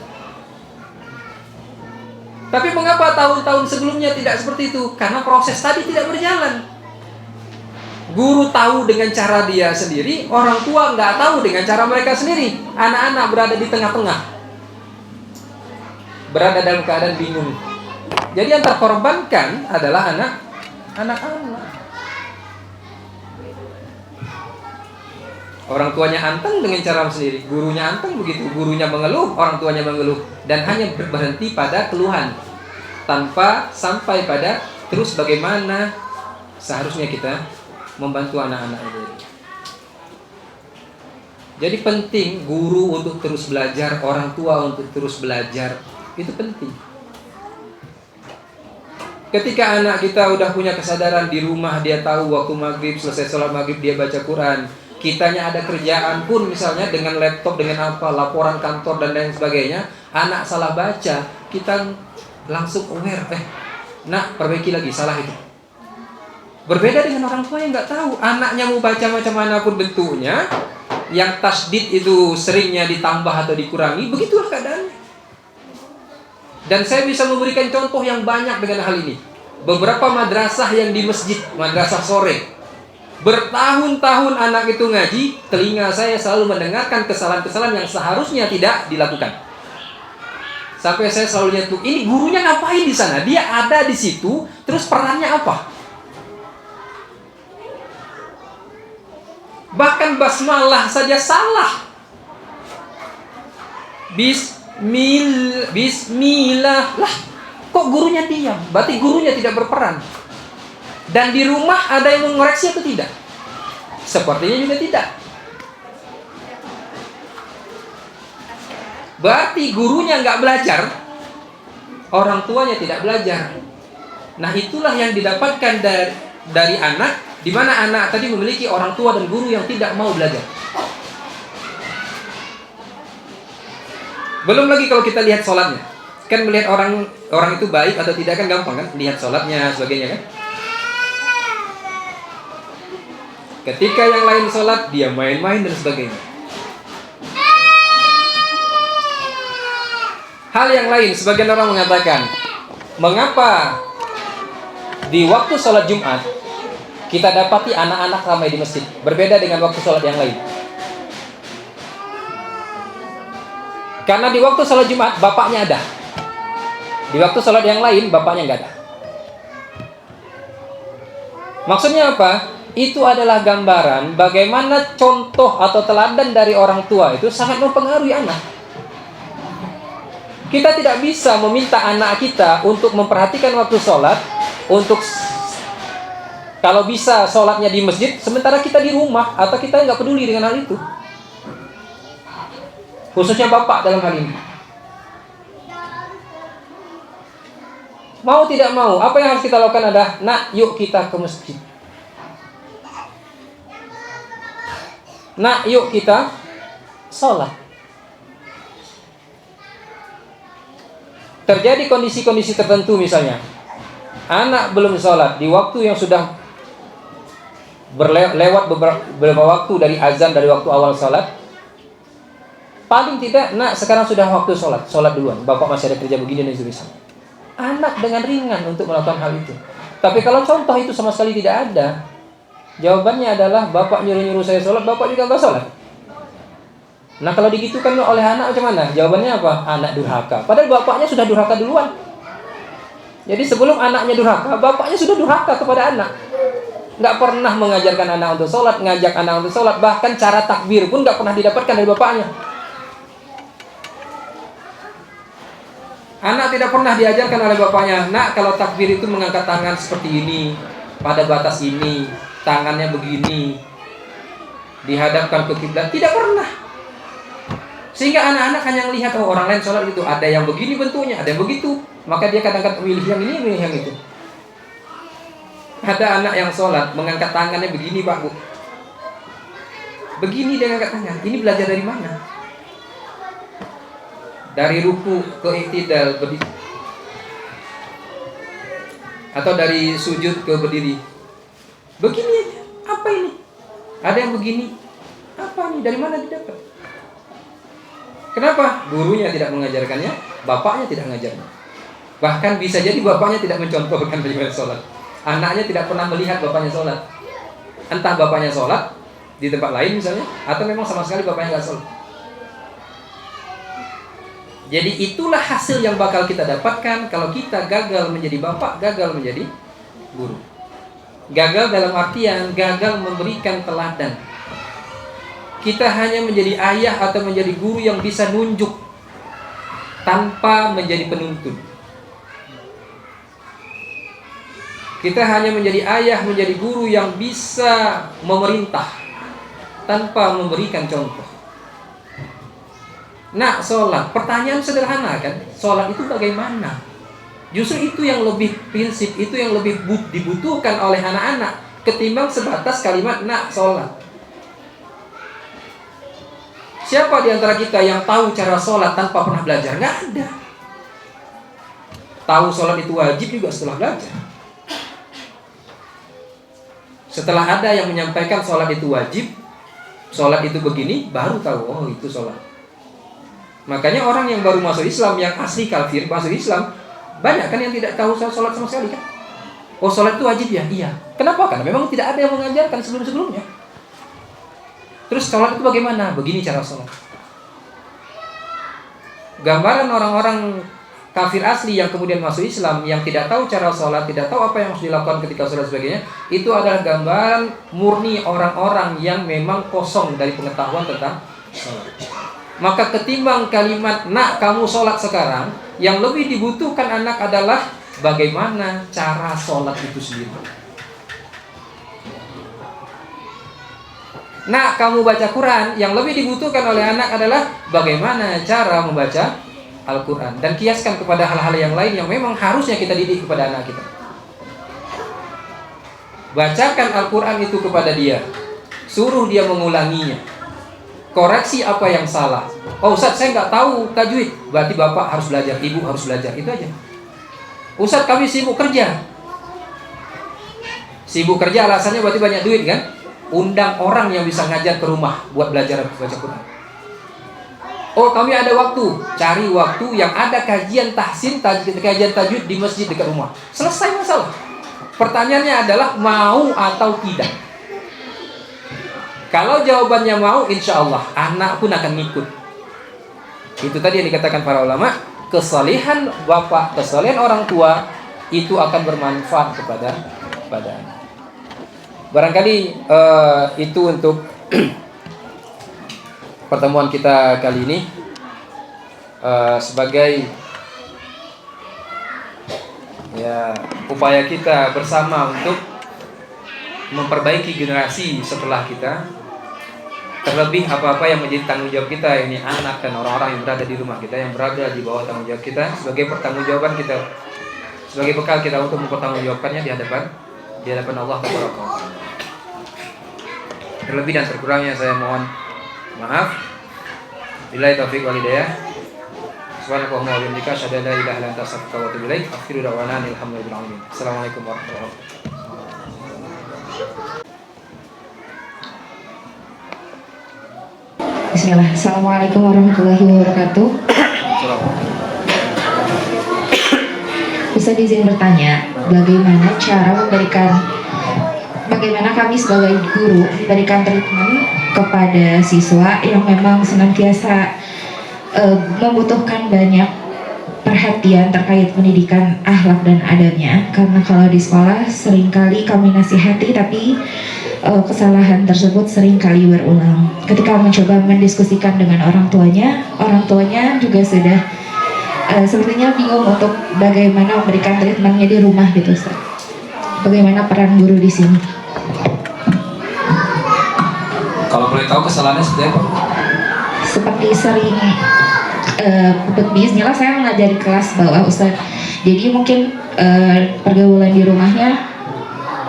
Speaker 1: Tapi mengapa tahun-tahun sebelumnya tidak seperti itu? Karena proses tadi tidak berjalan. Guru tahu dengan cara dia sendiri, orang tua nggak tahu dengan cara mereka sendiri. Anak-anak berada di tengah-tengah, berada dalam keadaan bingung. Jadi yang terkorbankan adalah anak-anak. Orang tuanya anteng dengan cara sendiri, gurunya anteng begitu, gurunya mengeluh, orang tuanya mengeluh, dan hanya berhenti pada keluhan tanpa sampai pada terus bagaimana seharusnya kita membantu anak-anak itu. Jadi penting guru untuk terus belajar, orang tua untuk terus belajar, itu penting. Ketika anak kita udah punya kesadaran di rumah, dia tahu waktu maghrib, selesai sholat maghrib dia baca Quran. Kitanya ada kerjaan pun misalnya dengan laptop, dengan apa, laporan kantor dan lain sebagainya, anak salah baca, kita langsung aware, nak perbaiki lagi, salah itu. Berbeda dengan orang tua yang nggak tahu, anaknya mau baca macam manapun bentuknya, yang tasdid itu seringnya ditambah atau dikurangi, begitulah keadaannya. Dan saya bisa memberikan contoh yang banyak dengan hal ini. Beberapa madrasah yang di masjid, madrasah sore, bertahun-tahun anak itu ngaji, telinga saya selalu mendengarkan kesalahan-kesalahan yang seharusnya tidak dilakukan. Sampai saya selalu nyentuh, ini gurunya ngapain di sana? Dia ada di situ, terus perannya apa? Bahkan basmalah saja salah. Bismillah. Lah, kok gurunya diam? Berarti gurunya tidak berperan. Dan di rumah ada yang mengoreksi atau tidak? Sepertinya juga tidak. Berarti gurunya nggak belajar, orang tuanya tidak belajar. Nah, itulah yang didapatkan dari anak, di mana anak tadi memiliki orang tua dan guru yang tidak mau belajar. Belum lagi kalau kita lihat sholatnya, kan melihat orang itu baik atau tidak kan gampang kan, lihat sholatnya sebagainya kan. Ketika yang lain sholat, dia main-main dan sebagainya. Hal yang lain, sebagian orang mengatakan, mengapa di waktu sholat Jumat kita dapati anak-anak ramai di masjid, berbeda dengan waktu sholat yang lain? Karena di waktu sholat Jumat bapaknya ada, di waktu sholat yang lain bapaknya nggak ada. Maksudnya apa? Itu adalah gambaran bagaimana contoh atau teladan dari orang tua itu sangat mempengaruhi anak. Kita tidak bisa meminta anak kita untuk memperhatikan waktu sholat, untuk kalau bisa sholatnya di masjid, sementara kita di rumah atau kita nggak peduli dengan hal itu. Khususnya bapak dalam hal ini. Mau tidak mau, apa yang harus kita lakukan adalah, nak, yuk kita ke masjid. Nak, yuk kita sholat. Terjadi kondisi-kondisi tertentu misalnya, anak belum sholat di waktu yang sudah lewat beberapa waktu dari azan, dari waktu awal sholat. Paling tidak, nak, sekarang sudah waktu sholat duluan. Bapak masih ada kerja begini dan sebagainya. Anak dengan ringan untuk melakukan hal itu. Tapi kalau contoh itu sama sekali tidak ada, jawabannya adalah bapak nyuruh-nyuruh saya sholat, bapak juga nggak sholat. Nah kalau digitukan oleh anak macam mana? Jawabannya apa? Anak durhaka. Padahal bapaknya sudah durhaka duluan. Jadi sebelum anaknya durhaka, bapaknya sudah durhaka kepada anak. Nggak pernah mengajarkan anak untuk sholat, ngajak anak untuk sholat. Bahkan cara takbir pun nggak pernah didapatkan dari bapaknya. Anak tidak pernah diajarkan oleh bapaknya, nak, kalau takbir itu mengangkat tangan seperti ini, pada batas ini, tangannya begini, dihadapkan ke kiblat. Tidak pernah. Sehingga anak-anak hanya melihat, oh orang lain sholat gitu, ada yang begini bentuknya, ada yang begitu, maka dia kadang-kadang milih yang ini, milih yang itu. Ada anak yang sholat mengangkat tangannya begini, Pak, Bu. Begini dia mengangkat tangan. Ini belajar dari mana? Dari ruku ke iktidal berdiri, atau dari sujud ke berdiri. Begini aja. Apa ini? Ada yang begini. Apa ini? Dari mana didapat? Kenapa? Gurunya tidak mengajarkannya, bapaknya tidak mengajarnya. Bahkan bisa jadi bapaknya tidak mencontohkan bagaimana sholat. Anaknya tidak pernah melihat bapaknya sholat. Entah bapaknya sholat di tempat lain misalnya, atau memang sama sekali bapaknya nggak sholat. Jadi itulah hasil yang bakal kita dapatkan kalau kita gagal menjadi bapak, gagal menjadi guru. Gagal dalam artian gagal memberikan teladan. Kita hanya menjadi ayah atau menjadi guru yang bisa nunjuk tanpa menjadi penuntun. Kita hanya menjadi ayah, menjadi guru yang bisa memerintah tanpa memberikan contoh. Nah, sholat, pertanyaan sederhana kan, sholat itu bagaimana? Justru itu yang lebih prinsip, itu yang lebih dibutuhkan oleh anak-anak ketimbang sebatas kalimat nak sholat. Siapa di antara kita yang tahu cara sholat tanpa pernah belajar? Nggak ada. Tahu sholat itu wajib juga setelah belajar. Setelah ada yang menyampaikan sholat itu wajib, sholat itu begini, baru tahu, oh itu sholat. Makanya orang yang baru masuk Islam, yang asli kafir masuk Islam, banyak kan yang tidak tahu sholat sama sekali kan? Oh sholat itu wajib ya? Iya. Kenapa? Karena memang tidak ada yang mengajarkan sebelum-sebelumnya. Terus sholat itu bagaimana? Begini cara sholat. Gambaran orang-orang kafir asli yang kemudian masuk Islam, yang tidak tahu cara sholat, tidak tahu apa yang harus dilakukan ketika sholat sebagainya, itu adalah gambaran murni orang-orang yang memang kosong dari pengetahuan tentang sholat. Maka ketimbang kalimat nak kamu sholat sekarang, yang lebih dibutuhkan anak adalah bagaimana cara sholat itu sendiri. Nak kamu baca Quran, yang lebih dibutuhkan oleh anak adalah bagaimana cara membaca Al-Quran. Dan kiaskan kepada hal-hal yang lain yang memang harusnya kita didik kepada anak kita. Bacakan Al-Quran itu kepada dia, suruh dia mengulanginya, koreksi apa yang salah. Oh Ustaz, saya nggak tahu tajwid, berarti bapak harus belajar, ibu harus belajar, itu aja. Ustaz, kami sibuk kerja. Sibuk kerja alasannya berarti banyak duit kan? Undang orang yang bisa ngajar ke rumah buat belajar baca Quran. Oh kami ada waktu, cari waktu yang ada kajian tahsin, kajian tajwid di masjid dekat rumah. Selesai masalah. Pertanyaannya adalah mau atau tidak. Kalau jawabannya mau, insya Allah anak pun akan ngikut. Itu tadi yang dikatakan para ulama, kesalehan bapak, kesalehan orang tua itu akan bermanfaat kepada anak. Barangkali itu untuk pertemuan kita kali ini, sebagai ya upaya kita bersama untuk memperbaiki generasi setelah kita. Terlebih apa-apa yang menjadi tanggung jawab kita, ini anak dan orang-orang yang berada di rumah kita, yang berada di bawah tanggung jawab kita, sebagai pertanggungjawaban kita, sebagai bekal kita untuk mempertanggungjawabkannya di hadapan Allah Subhanahu wa taala. Terlebih dan terkurangnya saya mohon maaf. Billahi taufiq wal hidayah. Subhanakallahumma wa bihamdika asyhadu an la ilaha illa anta astaghfiruka wa atubu ilaik. Akhiru da'wana alhamdulillahi rabbil alamin. Assalamualaikum warahmatullahi wabarakatuh.
Speaker 2: Bismillah. Assalamualaikum warahmatullahi wabarakatuh. Bisa izin bertanya, bagaimana kami sebagai guru memberikan treatment kepada siswa yang memang senantiasa membutuhkan banyak perhatian terkait pendidikan akhlak dan adabnya, karena kalau di sekolah seringkali kami nasihati tapi kesalahan tersebut seringkali berulang. Ketika mencoba mendiskusikan dengan orang tuanya juga sudah sepertinya bingung untuk bagaimana memberikan treatmentnya di rumah gitu, Ustaz. Bagaimana peran guru di sini?
Speaker 1: Kalau boleh tahu kesalahannya seperti apa?
Speaker 2: Seperti sering bismillah saya mengajari kelas bawah, Ustaz. Jadi mungkin pergaulan di rumahnya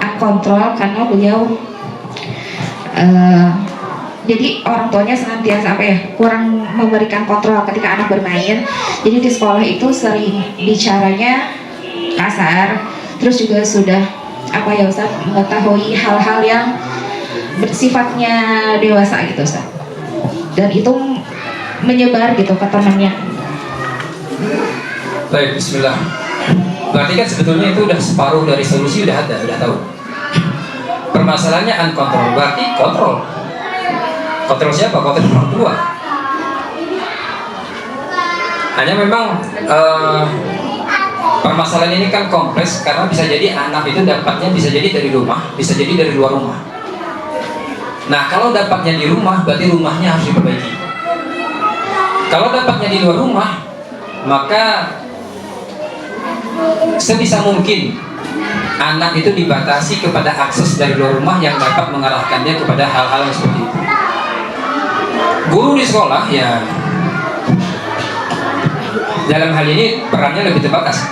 Speaker 2: unkontrol karena beliau jadi orang tuanya senantiasa kurang memberikan kontrol ketika anak bermain. Jadi di sekolah itu sering bicaranya kasar, terus juga sudah Ustaz, mengetahui hal-hal yang bersifatnya dewasa gitu, Ustaz. Dan itu menyebar gitu ke temannya.
Speaker 1: Baik, bismillah. Berarti kan sebetulnya itu udah separuh dari solusi, udah tahu. Permasalahannya uncontrol, berarti kontrol. Kontrol siapa? Kontrol orang tua. Hanya memang permasalahan ini kan kompleks, karena bisa jadi anak itu dapatnya bisa jadi dari rumah, bisa jadi dari luar rumah. Nah, kalau dapatnya di rumah, berarti rumahnya harus diperbaiki. Kalau dapatnya di luar rumah, maka sebisa mungkin anak itu dibatasi kepada akses dari luar rumah yang dapat mengarahkannya kepada hal-hal yang seperti itu. Guru di sekolah ya dalam hal ini perannya lebih terbatas,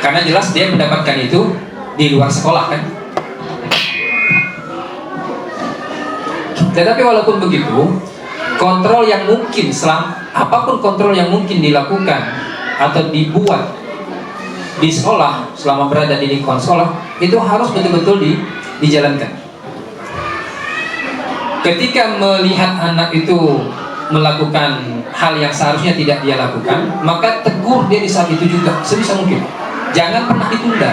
Speaker 1: karena jelas dia mendapatkan itu di luar sekolah kan. Tetapi walaupun begitu, kontrol yang mungkin, apapun kontrol yang mungkin dilakukan atau dibuat di sekolah selama berada di lingkungan sekolah, itu harus betul-betul dijalankan. Ketika melihat anak itu melakukan hal yang seharusnya tidak dia lakukan, maka tegur dia di saat itu juga sebisa mungkin. Jangan pernah ditunda.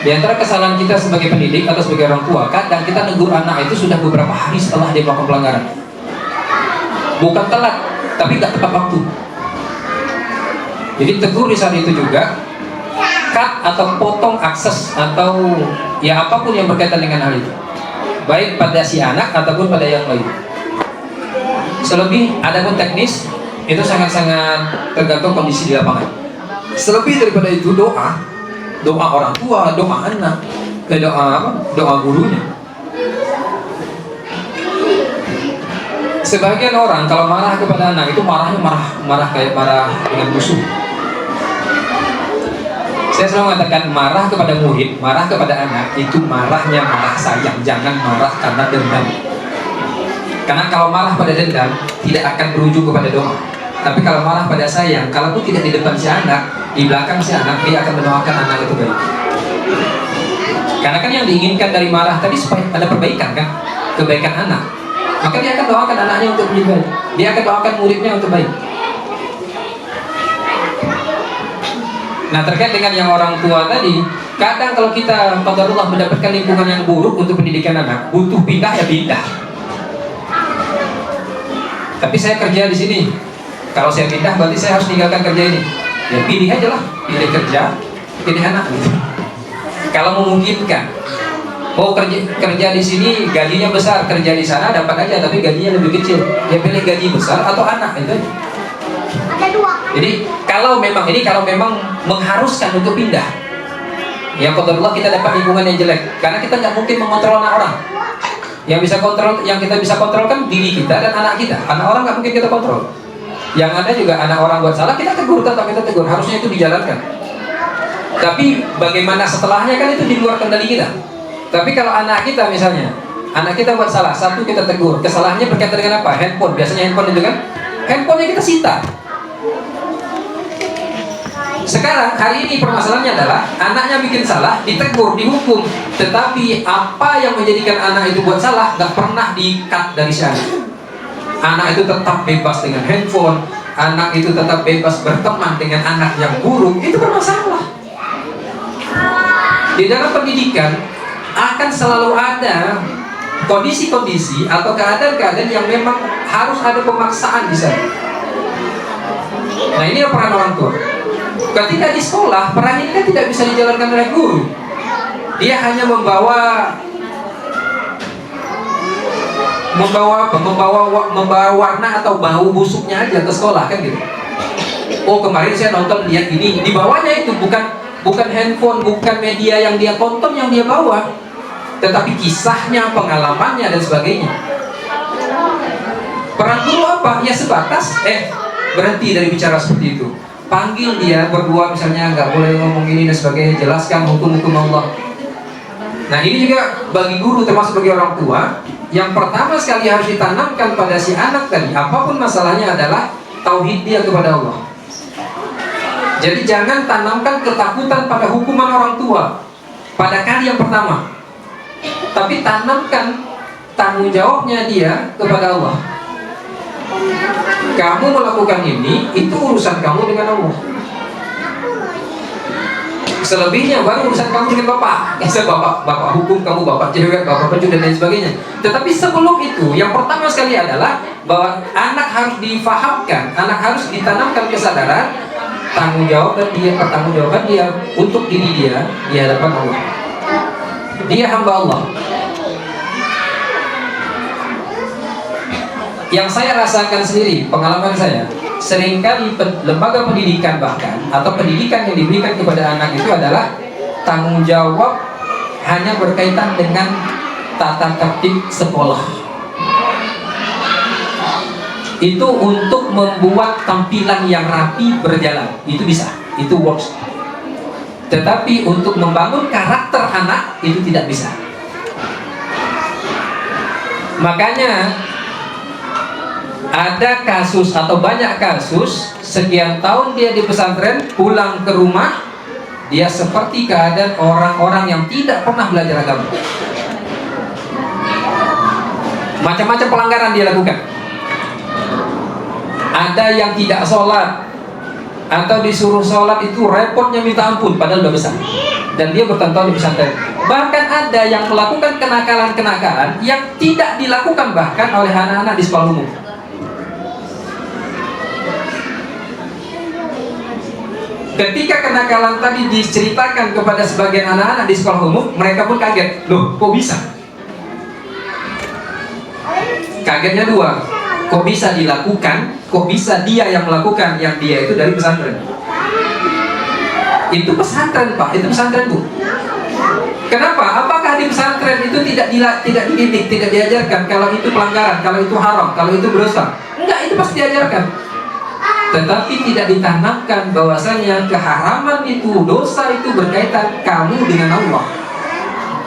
Speaker 1: Di antara kesalahan kita sebagai pendidik atau sebagai orang tua, kadang kita negur anak itu sudah beberapa hari setelah dia melakukan pelanggaran. Bukan telat, tapi gak tepat waktu. Jadi tegur di saat itu juga, cut atau potong akses atau ya apapun yang berkaitan dengan hal itu, baik pada si anak ataupun pada yang lain. Selebih adapun teknis itu sangat-sangat tergantung kondisi di lapangan. Selebih daripada itu doa orang tua, doa anak, doa gurunya. Sebagian orang kalau marah kepada anak itu marahnya marah kayak marah dengan musuh. Saya selalu mengatakan marah kepada murid, marah kepada anak itu marahnya marah sayang, jangan marah karena dendam. Karena kalau marah pada dendam tidak akan berujung kepada doa. Tapi kalau marah pada sayang, kalaupun tidak di depan si anak, di belakang si anak, dia akan mendoakan anak itu baik. Karena kan yang diinginkan dari marah tadi supaya ada perbaikan kan, kebaikan anak. Maka dia akan doakan anaknya untuk lebih baik. Dia akan doakan muridnya untuk baik. Nah, terkait dengan yang orang tua tadi, kadang kalau kita qadarullah mendapatkan lingkungan yang buruk untuk pendidikan anak, butuh pindah ya pindah. Tapi saya kerja di sini. Kalau saya pindah berarti saya harus tinggalkan kerja ini. Ya pilih aja lah, pilih kerja, pilih anak gitu. Kalau memungkinkan, mau kerja di sini gajinya besar, kerja di sana dapat aja tapi gajinya lebih kecil. Dia pilih gaji besar atau anak itu. Jadi kalau memang mengharuskan untuk pindah, ya qadarullah kita dapat lingkungan yang jelek, karena kita nggak mungkin mengontrol anak orang. Yang kita bisa kontrol kan diri kita dan anak kita. Anak orang nggak mungkin kita kontrol. Yang ada juga anak orang buat salah kita tegur, tetap kita tegur. Harusnya itu dijalankan. Tapi bagaimana setelahnya kan itu di luar kendali kita. Tapi kalau anak kita misalnya, anak kita buat salah, satu kita tegur, kesalahannya berkaitan dengan apa? Handphone. Biasanya handphone itu kan, handphonenya kita sita. Sekarang hari ini permasalahannya adalah anaknya bikin salah, ditegur, dihukum, tetapi apa yang menjadikan anak itu buat salah nggak pernah di-cut dari si anak. Anak itu tetap bebas dengan handphone, anak itu tetap bebas berteman dengan anak yang buruk. Itu bermasalah. Di dalam pendidikan akan selalu ada kondisi-kondisi atau keadaan-keadaan yang memang harus ada pemaksaan di sana. Nah, ini peran orang tua. Ketika di sekolah, peran ini kan tidak bisa dijalankan oleh guru. Dia hanya membawa warna atau bau busuknya aja ke sekolah kan gitu. Oh, kemarin saya nonton lihat ini, di bawahnya itu bukan handphone, bukan media yang dia tonton yang dia bawa, tetapi kisahnya, pengalamannya dan sebagainya. Peran guru apa? Ya sebatas berhenti dari bicara seperti itu. Panggil dia berdua misalnya, nggak boleh ngomong ini dan sebagainya, jelaskan hukum-hukum Allah. Nah, ini juga bagi guru termasuk bagi orang tua, yang pertama sekali harus ditanamkan pada si anak tadi, apapun masalahnya adalah tauhid dia kepada Allah. Jadi jangan tanamkan ketakutan pada hukuman orang tua pada kali yang pertama, tapi tanamkan tanggung jawabnya dia kepada Allah. Kamu melakukan ini, itu urusan kamu dengan Allah. Selebihnya baru urusan kamu dengan bapak. Bapak hukum kamu, bapak cewek, bapak pencuri dan lain sebagainya. Tetapi sebelum itu, yang pertama sekali adalah bahwa anak harus difahamkan, anak harus ditanamkan kesadaran tanggung jawab dan pertanggungjawaban dia untuk diri dia di hadapan Allah. Dia hamba Allah. Yang saya rasakan sendiri, pengalaman saya, seringkali lembaga pendidikan bahkan atau pendidikan yang diberikan kepada anak itu adalah tanggung jawab hanya berkaitan dengan tata tertib sekolah. Itu untuk membuat tampilan yang rapi berjalan, itu bisa, itu works. Tetapi untuk membangun karakter anak itu tidak bisa. Makanya ada kasus atau banyak kasus sekian tahun dia di pesantren, pulang ke rumah dia seperti keadaan orang-orang yang tidak pernah belajar agama. Macam-macam pelanggaran dia lakukan. Ada yang tidak sholat atau disuruh sholat itu repotnya minta ampun padahal udah besar, dan dia bertahun-tahun di pesantren. Bahkan ada yang melakukan kenakalan-kenakalan yang tidak dilakukan bahkan oleh anak-anak di sekolah umum. Ketika kenakalan tadi diceritakan kepada sebagian anak-anak di sekolah umum, mereka pun kaget. Loh, kok bisa? Kagetnya dua. Kok bisa dilakukan? Kok bisa dia yang melakukan? Yang dia itu dari pesantren. Itu pesantren, Pak. Itu pesantren, Bu. Kenapa? Apakah di pesantren itu tidak dididik, tidak diajarkan kalau itu pelanggaran, kalau itu haram, kalau itu berdosa? Enggak, itu pasti diajarkan. Tetapi tidak ditanamkan bahwasanya keharaman itu, dosa itu berkaitan kamu dengan Allah.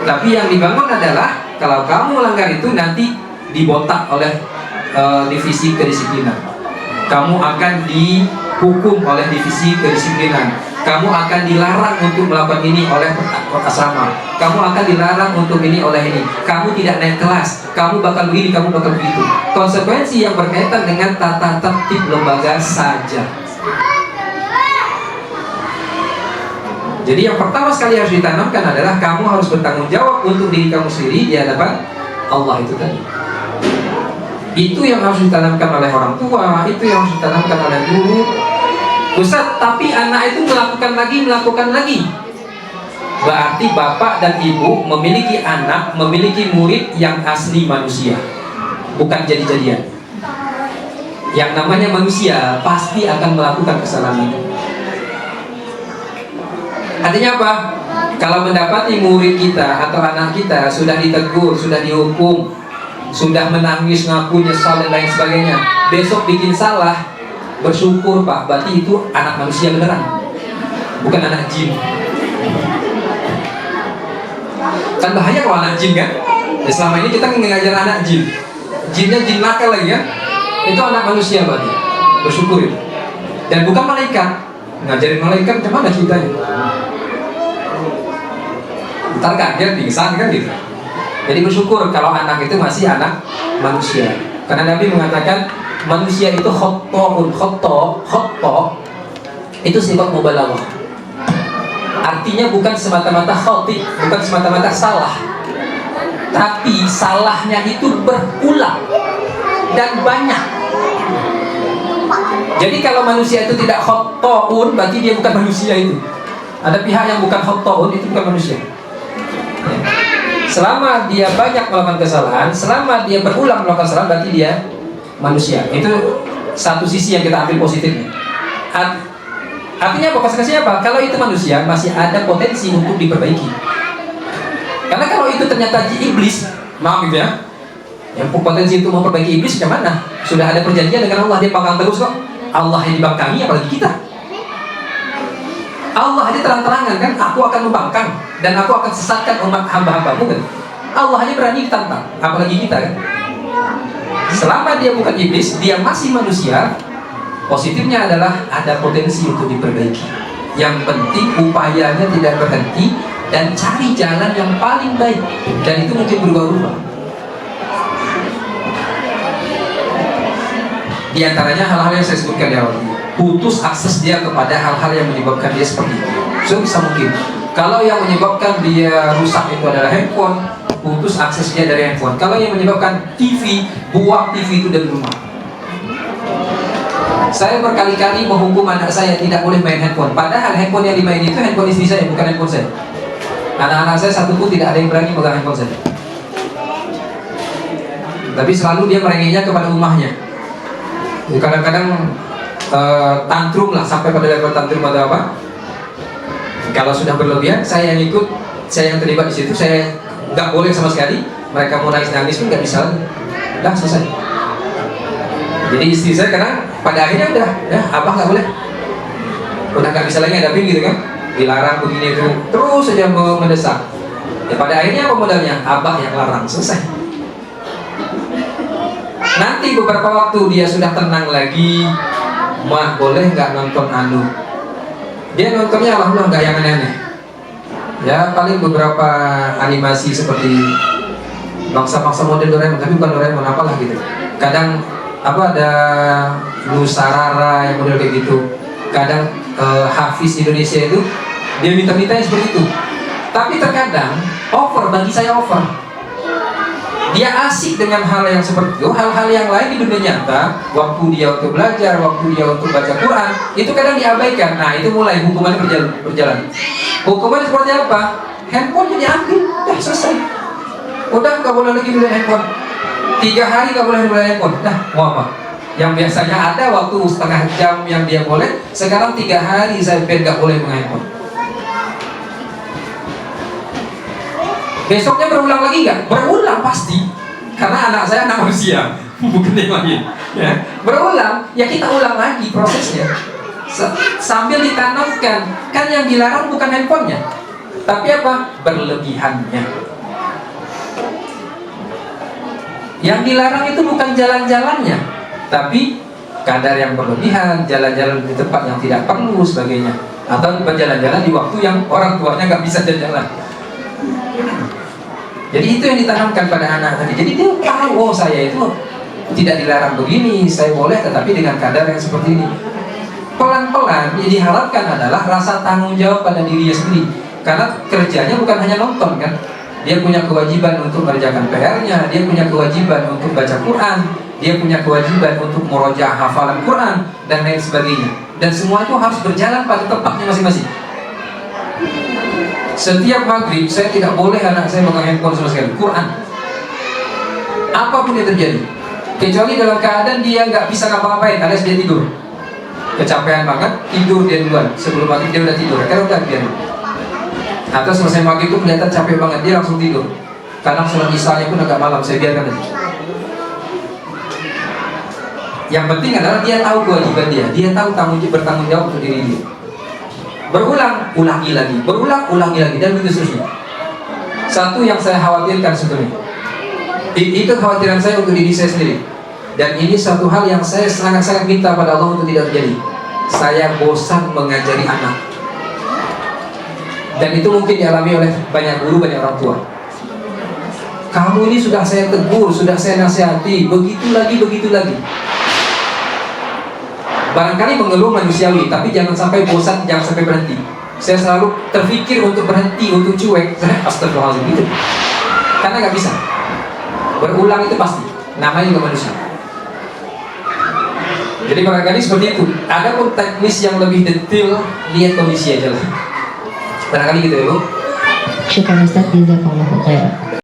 Speaker 1: Tapi yang dibangun adalah kalau kamu melanggar itu nanti dibotak oleh divisi kedisiplinan. Kamu akan dihukum oleh divisi kedisiplinan. Kamu akan dilarang untuk melakukan ini oleh asrama. Kamu akan dilarang untuk ini oleh ini. Kamu tidak naik kelas. Kamu bakal begini, kamu bakal begitu. Konsekuensi yang berkaitan dengan tata tertib lembaga saja. Jadi yang pertama sekali harus ditanamkan adalah kamu harus bertanggung jawab untuk diri kamu sendiri di hadapan Allah itu tadi. Itu yang harus ditanamkan oleh orang tua, itu yang harus ditanamkan oleh guru. Ustaz, tapi anak itu melakukan lagi. berarti bapak dan ibu memiliki anak, memiliki murid yang asli manusia, bukan jadi-jadian. Yang namanya manusia pasti akan melakukan kesalahan. Artinya apa? Kalau mendapati murid kita atau anak kita sudah ditegur, sudah dihukum, sudah menangis, ngaku, nyesal dan lain sebagainya, besok bikin salah, bersyukur Pak, berarti itu anak manusia beneran, bukan anak jin. Kan bahaya kalau anak jin kan? Ya, selama ini kita ngajar anak jin, jinnya jin nakal lagi kan? Itu anak manusia berarti, bersyukur itu. Dan bukan malaikat, ngajarin malaikat gimana ceritanya? Ntar kaget pingsan kan gitu. Jadi bersyukur kalau anak itu masih anak manusia. Karena Nabi mengatakan manusia itu khoto'un, khoto' itu sifat mubalaghah. Artinya bukan semata-mata khoti, bukan semata-mata salah, tapi salahnya itu berulang dan banyak. Jadi kalau manusia itu tidak khoto'un, berarti dia bukan manusia itu. Ada pihak yang bukan khoto'un, itu bukan manusia. Selama dia banyak melakukan kesalahan, selama dia berulang melakukan kesalahan, berarti dia manusia. Itu satu sisi yang kita ambil positifnya. Artinya apa? Konsekuensinya apa? Kalau itu manusia, masih ada potensi untuk diperbaiki. Karena kalau itu ternyata iblis, maaf gitu ya, yang potensi untuk memperbaiki iblis kemana? Sudah ada perjanjian dengan Allah, dia bangkang terus kok. Allah yang dibangkangi, apalagi kita. Allah aja terang-terangan kan, aku akan membangkang dan aku akan sesatkan umat hamba-hambamu kan. Allah aja berani ditantang, apalagi kita kan. Selama dia bukan iblis, dia masih manusia. Positifnya adalah ada potensi untuk diperbaiki. Yang penting upayanya tidak berhenti dan cari jalan yang paling baik. Dan itu mungkin berubah-ubah. Di antaranya hal-hal yang saya sebutkan di awal, putus akses dia kepada hal-hal yang menyebabkan dia seperti itu. So bisa mungkin kalau yang menyebabkan dia rusak itu adalah handphone, putus akses dia dari handphone. Kalau yang menyebabkan TV, buang TV itu dari rumah. Saya berkali-kali menghukum anak saya tidak boleh main handphone, padahal handphone yang dimain itu handphone istri saya, bukan handphone saya. Anak-anak saya satu pun tidak ada yang berani megang handphone saya. Tapi selalu dia merengeknya kepada rumahnya. Kadang-kadang tantrum lah, sampai pada level tantrum atau apa. Kalau sudah berlebihan, saya yang ikut, saya yang terlibat di situ, saya nggak boleh sama sekali. Mereka mau nangis-nangis pun nggak bisa, udah selesai. Jadi istri saya kadang pada akhirnya udah, ya abah nggak boleh, udah nggak bisa lagi hadapin gitu kan, dilarang begini itu, terus saja mendesak. Ya pada akhirnya apa modalnya? Abah yang larang, selesai. Nanti beberapa waktu dia sudah tenang lagi, mah boleh nggak nonton anu? Dia nontonnya alhamdulillah nggak yang aneh-aneh. Ya paling beberapa animasi seperti bangsa-bangsa model Doraemon, tapi bukan Doraemon, apalah gitu. Kadang apa ada Nusarara yang model kayak gitu. Kadang Hafiz Indonesia itu dia minta-minta yang seperti itu. Tapi terkadang over, bagi saya over. Dia asik dengan hal yang seperti itu. Hal-hal yang lain di dunia nyata, waktu dia untuk belajar, waktu dia untuk baca Quran, itu kadang diabaikan. Nah itu mulai hukumannya berjalan. Hukumannya seperti apa? Handphone diambil, dah selesai. Udah nggak boleh lagi beli handphone. 3 hari nggak boleh beli handphone. Nah mau apa? Yang biasanya ada waktu setengah jam yang dia boleh, sekarang 3 hari saya nggak boleh main handphone. Besoknya berulang lagi nggak? Berulang pasti, karena anak saya anak manusia, bukan yang lain. Ya. Berulang, ya kita ulang lagi prosesnya. Sambil ditanamkan, kan yang dilarang bukan handphonenya, tapi apa? Berlebihannya. Yang dilarang itu bukan jalan-jalannya, tapi kadar yang berlebihan, jalan-jalan di tempat yang tidak perlu sebagainya, atau berjalan-jalan di waktu yang orang tuanya nggak bisa jalan-jalan. Jadi itu yang ditanamkan pada anak tadi. Jadi dia tahu, oh saya itu tidak dilarang begini, saya boleh, tetapi dengan kadar yang seperti ini. Pelan-pelan yang diharapkan adalah rasa tanggung jawab pada dirinya sendiri. Karena kerjanya bukan hanya nonton kan. Dia punya kewajiban untuk mengerjakan PR-nya, dia punya kewajiban untuk baca Quran, dia punya kewajiban untuk murojaah hafalan Quran dan lain sebagainya. Dan semua itu harus berjalan pada tempatnya masing-masing. Setiap maghrib saya tidak boleh anak saya megang handphone sama sekali. Quran. Apapun yang terjadi, kecuali dalam keadaan dia nggak bisa ngapa-ngapain, alias dia tidur. Kecapean banget, tidur dia duluan. Sebelum maghrib dia udah tidur. Karena udah biar. Atau selesai maghrib itu kelihatan capek banget, dia langsung tidur. Kadang sholat isya pun agak malam, saya biarkan aja. Yang penting adalah dia tahu kewajiban dia tahu bertanggung jawab untuk diri dia. Berulang, ulangi lagi, berulang, ulangi lagi, dan begitu seterusnya. Satu yang saya khawatirkan sebetulnya, itu kekhawatiran saya untuk diri saya sendiri. Dan ini satu hal yang saya sangat-sangat minta pada Allah untuk tidak terjadi. Saya bosan mengajari anak. Dan itu mungkin dialami oleh banyak guru, banyak orang tua. Kamu ini sudah saya tegur, sudah saya nasihati, begitu lagi. Barangkali mengeluh manusiawi, tapi jangan sampai bosan, jangan sampai berhenti. Saya selalu terpikir untuk berhenti, untuk cuek. Saya astagfirullahaladzim gitu. Karena nggak bisa. Berulang itu pasti. Namanya juga manusia. Jadi barangkali seperti itu. Ada pun teknis yang lebih detail, lihat kondisi aja lah. Barangkali gitu ya Bu.
Speaker 2: Syukur Ustaz, jazakallahu khairan.